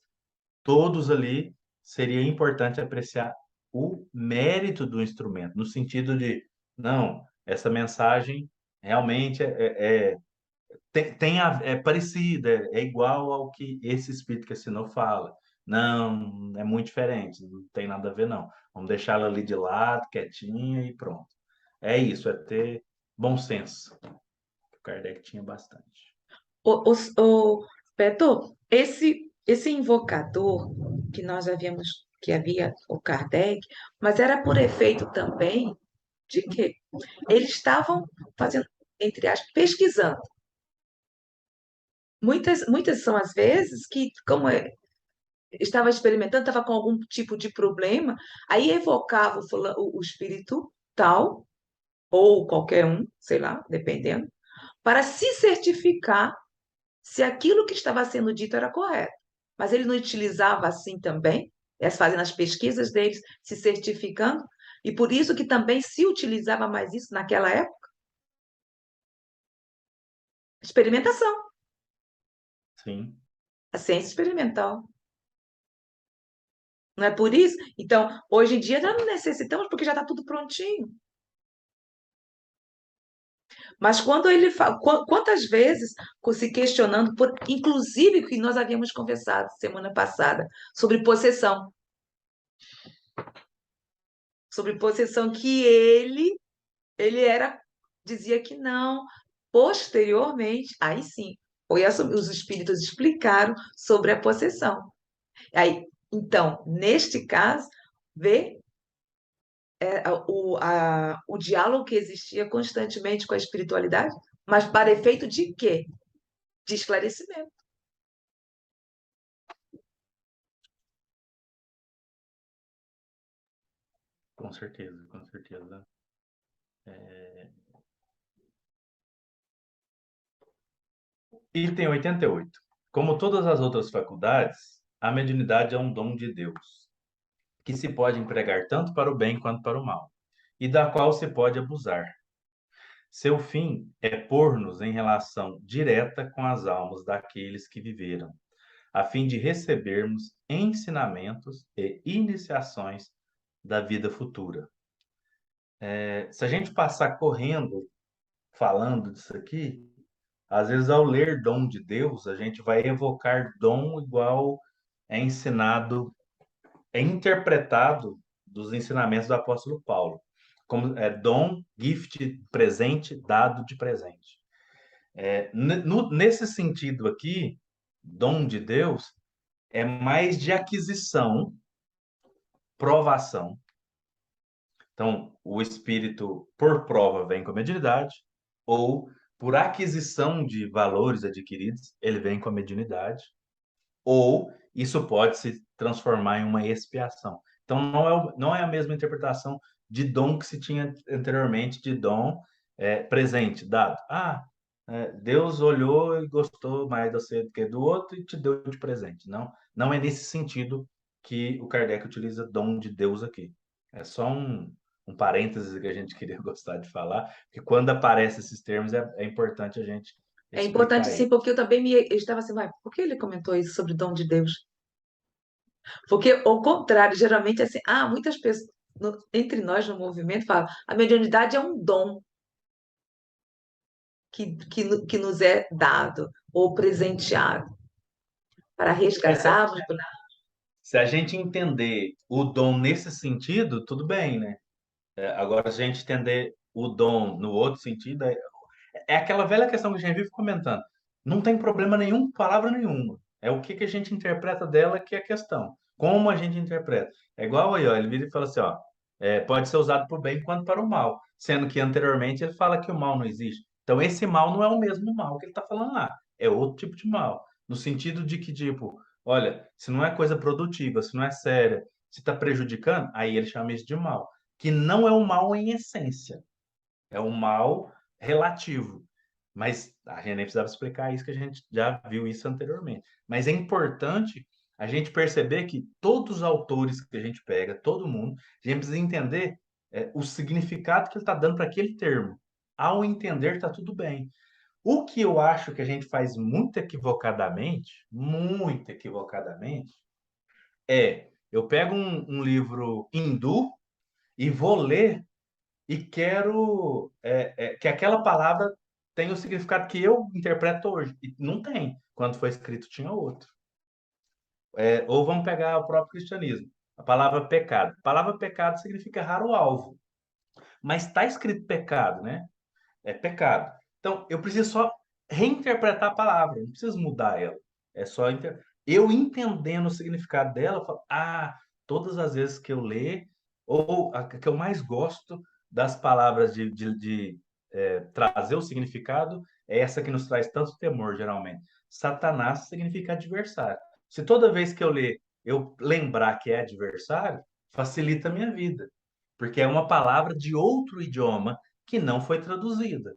todos ali seria importante apreciar o mérito do instrumento, no sentido de, não, essa mensagem realmente é parecida, é igual ao que esse espírito que assinou fala. Não, é muito diferente, não tem nada a ver, não. Vamos deixá-la ali de lado, quietinha e pronto. É isso, é ter bom senso. O Kardec tinha bastante. O Beto, esse invocador que nós já vimos que havia o Kardec, mas era por efeito também de quê? Eles estavam fazendo, entre aspas, pesquisando. Muitas são as vezes que, como estava experimentando, estava com algum tipo de problema, aí evocava o espírito tal, ou qualquer um, sei lá, dependendo, para se certificar se aquilo que estava sendo dito era correto. Mas ele não utilizava assim também, fazendo as pesquisas deles, se certificando, e por isso que também se utilizava mais isso naquela época. Experimentação, Sim, a ciência experimental. Não é por isso? Então, hoje em dia, já não necessitamos, porque já está tudo prontinho. Mas quando ele fala, quantas vezes se questionando, inclusive que nós havíamos conversado semana passada, sobre possessão que ele dizia que não. Posteriormente, aí sim, os espíritos explicaram sobre a possessão. Aí, então, neste caso, vê o diálogo que existia constantemente com a espiritualidade, mas para efeito de quê? De esclarecimento. com certeza, com certeza. É... Item 88. Como todas as outras faculdades, a mediunidade é um dom de Deus, que se pode empregar tanto para o bem quanto para o mal, e da qual se pode abusar. Seu fim é pôr-nos em relação direta com as almas daqueles que viveram, a fim de recebermos ensinamentos e iniciações da vida futura. Se a gente passar correndo falando disso aqui, às vezes ao ler dom de Deus, a gente vai evocar dom igual é ensinado, é interpretado dos ensinamentos do apóstolo Paulo, como é dom, gift, presente, dado de presente. Nesse sentido aqui, dom de Deus é mais de aquisição, provação. Então, o espírito por prova vem com a mediunidade, ou por aquisição de valores adquiridos, ele vem com a mediunidade, ou isso pode se transformar em uma expiação. Então, não é a mesma interpretação de dom que se tinha anteriormente, de dom presente, dado. Deus olhou e gostou mais de você do que do outro e te deu de presente. Não, não é nesse sentido que o Kardec utiliza dom de Deus aqui. É só um parênteses que a gente queria gostar de falar, porque quando aparecem esses termos é importante a gente É importante explicar sim, ele. porque eu estava assim, mas por que ele comentou isso sobre o dom de Deus? Porque, ao contrário, geralmente, assim, muitas pessoas, entre nós no movimento, falam, a mediunidade é um dom que nos é dado ou presenteado para É, se, resgatarmos. se a gente entender o dom nesse sentido, tudo bem, né? Agora, se a gente entender o dom no outro sentido, é aquela velha questão que a gente vive comentando. Não tem problema nenhum, com palavra nenhuma. É o que que a gente interpreta dela que é a questão. Como a gente interpreta. É igual aí, ó, ele vira e fala assim, ó, pode ser usado para o bem quanto para o mal. Sendo que anteriormente ele fala que o mal não existe. Então esse mal não é o mesmo mal que ele está falando lá. É outro tipo de mal. No sentido de que, tipo, olha, se não é coisa produtiva, se não é séria, se está prejudicando, aí ele chama isso de mal. Que não é um mal em essência. É um mal relativo. Mas a gente nem precisava explicar isso, que a gente já viu isso anteriormente. Mas é importante a gente perceber que todos os autores que a gente pega, todo mundo, a gente precisa entender o significado que ele está dando para aquele termo. Ao entender, está tudo bem. O que eu acho que a gente faz muito equivocadamente, eu pego um livro hindu e vou ler e quero que aquela palavra tenha o significado que eu interpreto hoje. E não tem. Quando foi escrito, tinha outro. Ou vamos pegar o próprio cristianismo. A palavra pecado. A palavra pecado significa errar o alvo. Mas está escrito pecado, né? É pecado. Então, eu preciso só reinterpretar a palavra. Não preciso mudar ela. É só eu entendendo o significado dela, eu falo, todas as vezes que eu ler, ou a que eu mais gosto das palavras de trazer o significado, é essa que nos traz tanto temor, geralmente. Satanás significa adversário. Se toda vez que eu ler, eu lembrar que é adversário, facilita a minha vida. Porque é uma palavra de outro idioma que não foi traduzida.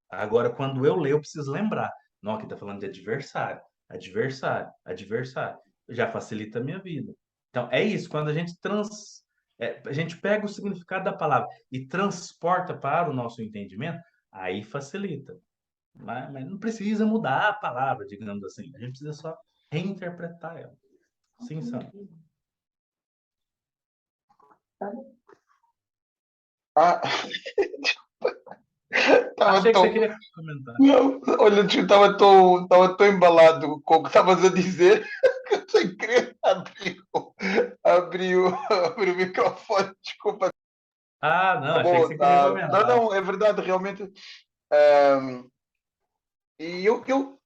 Agora, quando eu leio, eu preciso lembrar. Não, aqui está falando de adversário, adversário, adversário. Já facilita a minha vida. Então, é isso. Quando a gente pega o significado da palavra e transporta para o nosso entendimento, aí facilita. Mas não precisa mudar a palavra, digamos assim. A gente precisa só reinterpretar ela. Sim, Sam. Ah, estava Achei que você tão. queria comentar. Não, olha, estava tão embalado com o que estavas a dizer que eu sem querer abri o microfone, desculpa. Não, Tá achei que bom, você queria não, comentar. não, é verdade, realmente. ahm, e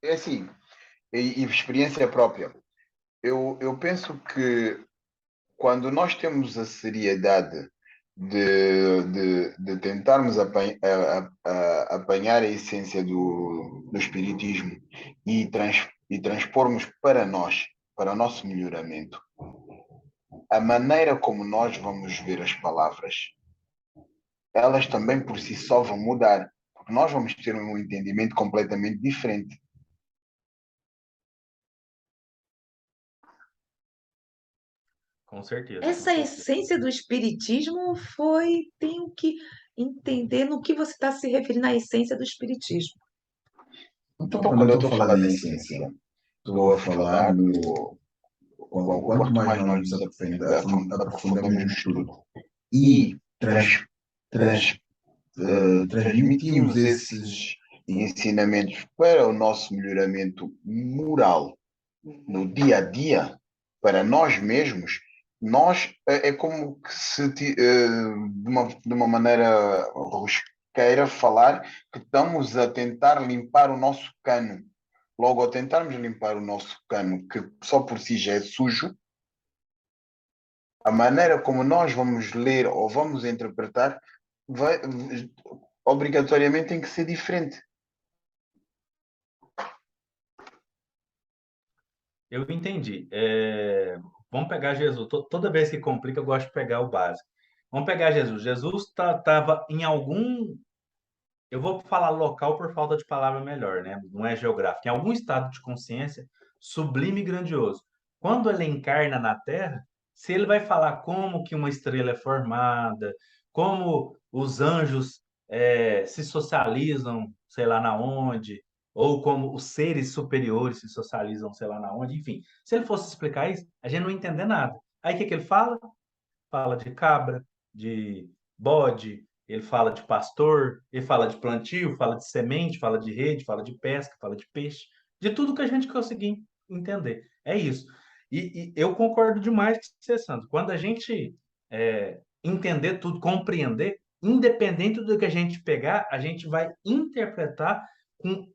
é assim, e experiência própria. Eu penso que quando nós temos a seriedade de tentarmos apanhar a essência do espiritismo e transpormos para nós, para o nosso melhoramento, a maneira como nós vamos ver as palavras, elas também por si só vão mudar, porque nós vamos ter um entendimento completamente diferente. Com certeza, com Essa certeza. essência do espiritismo tenho que entender no que você está se referindo à essência do espiritismo. Então, Então, quando eu quando eu estou estou falando falando em em essência, essência, estou estou a a falar falar quanto quanto mais mais nós nós nos nos aprofundamos aprofundamos no no estudo estudo e e trans, trans, transmitimos transmitimos esses e ensinamentos para o nosso melhoramento moral no dia a dia, para nós mesmos, é como que se de uma maneira rosqueira falar que estamos a tentar limpar o nosso cano. Logo, ao tentarmos limpar o nosso cano, que só por si já é sujo, a maneira como nós vamos ler ou vamos interpretar vai, obrigatoriamente tem que ser diferente. Eu entendi. Vamos pegar Jesus. Toda vez que complica, eu gosto de pegar o básico. Vamos pegar Jesus. Jesus estava em algum. Eu vou falar local por falta de palavra melhor, né? Não é geográfico. Em algum estado de consciência sublime e grandioso. Quando ele encarna na Terra, se ele vai falar como que uma estrela é formada, como os anjos se socializam, sei lá na onde, ou como os seres superiores se socializam, sei lá na onde, enfim. Se ele fosse explicar isso, a gente não ia entender nada. Aí o que que ele fala? Fala de cabra, de bode, ele fala de pastor, ele fala de plantio, fala de semente, fala de rede, fala de pesca, fala de peixe, de tudo que a gente conseguir entender. É isso. E eu concordo demais com você, Sandro. Quando a gente entender tudo, compreender, independente do que a gente pegar, a gente vai interpretar com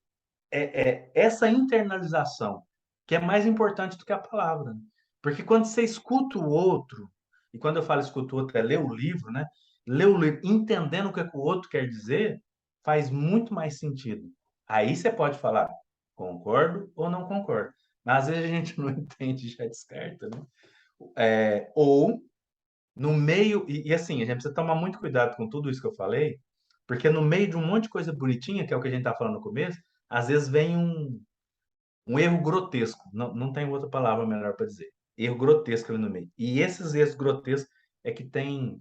essa internalização, que é mais importante do que a palavra. Né? Porque quando você escuta o outro, e quando eu falo escuta o outro, é ler o livro, né? Ler o livro, entendendo o que o outro quer dizer, faz muito mais sentido. Aí você pode falar, concordo ou não concordo. Mas às vezes a gente não entende e já descarta, né? Ou no meio, e assim, a gente precisa tomar muito cuidado com tudo isso que eu falei, porque no meio de um monte de coisa bonitinha, que é o que a gente está falando no começo, às vezes vem um erro grotesco. Não tem outra palavra melhor para dizer. Erro grotesco ali no meio. E esses erros grotescos é que tem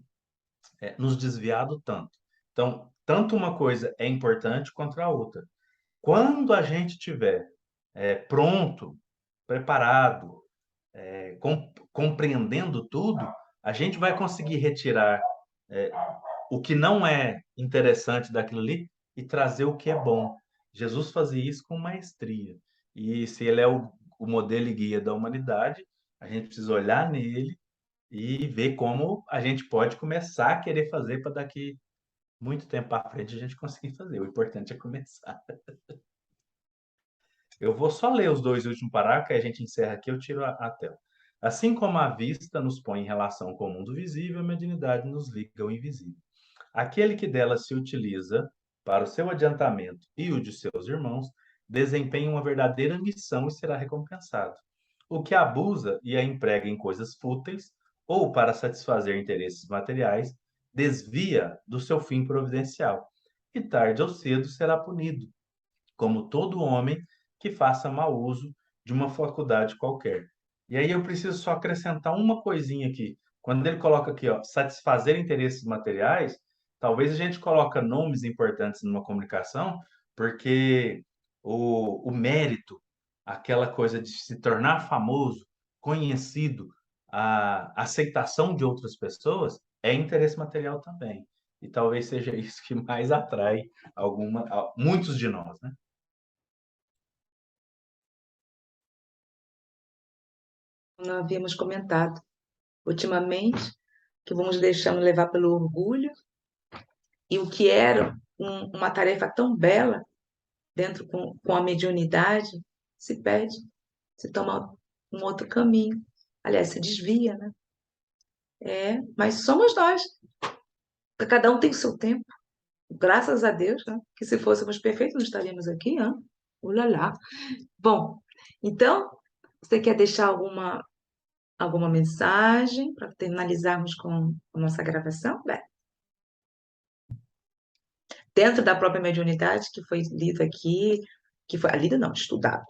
nos desviado tanto. Então, tanto uma coisa é importante quanto a outra. Quando a gente tiver pronto, preparado, compreendendo tudo, a gente vai conseguir retirar é, o que não é interessante daquilo ali e trazer o que é bom. Jesus fazia isso com maestria. E se ele é o modelo e guia da humanidade, a gente precisa olhar nele e ver como a gente pode começar a querer fazer para daqui muito tempo para frente a gente conseguir fazer. O importante é começar. Eu vou só ler os dois últimos parágrafos, que a gente encerra aqui, eu tiro a tela. Assim como a vista nos põe em relação com o mundo visível, a mediunidade nos liga ao invisível. Aquele que dela se utiliza para o seu adiantamento e o de seus irmãos, desempenha uma verdadeira missão e será recompensado. O que abusa e a emprega em coisas fúteis ou para satisfazer interesses materiais, desvia do seu fim providencial e tarde ou cedo será punido, como todo homem que faça mau uso de uma faculdade qualquer. E aí eu preciso só acrescentar uma coisinha aqui. Quando ele coloca aqui, ó, satisfazer interesses materiais, talvez a gente coloque nomes importantes numa comunicação, porque o mérito, aquela coisa de se tornar famoso, conhecido, a aceitação de outras pessoas, é interesse material também. E talvez seja isso que mais atrai muitos de nós, né? Nós havíamos comentado ultimamente que vamos deixando levar pelo orgulho e o que era uma tarefa tão bela dentro com a mediunidade se perde, se toma um outro caminho. Aliás, se desvia, né? Mas somos nós. Cada um tem o seu tempo. Graças a Deus, né? Que se fôssemos perfeitos, não estaríamos aqui, hein? Ulala. Bom, então, você quer deixar alguma mensagem para finalizarmos com a nossa gravação, Beto? Dentro da própria mediunidade que foi lido aqui, que foi lido não, estudado.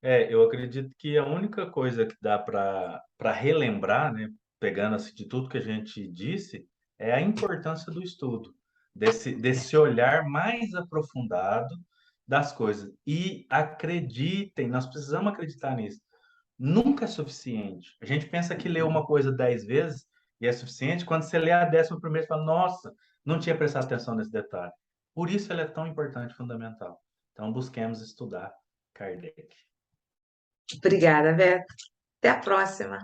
Eu acredito que a única coisa que dá para relembrar, né, pegando assim, de tudo que a gente disse, é a importância do estudo, desse olhar mais aprofundado das coisas. E acreditem, nós precisamos acreditar nisso. Nunca é suficiente. A gente pensa que lê uma coisa 10 vezes e é suficiente. Quando você lê a 11ª, você fala, nossa, não tinha prestado atenção nesse detalhe. Por isso ele é tão importante e fundamental. Então, busquemos estudar Kardec. Obrigada, Beto. Até a próxima.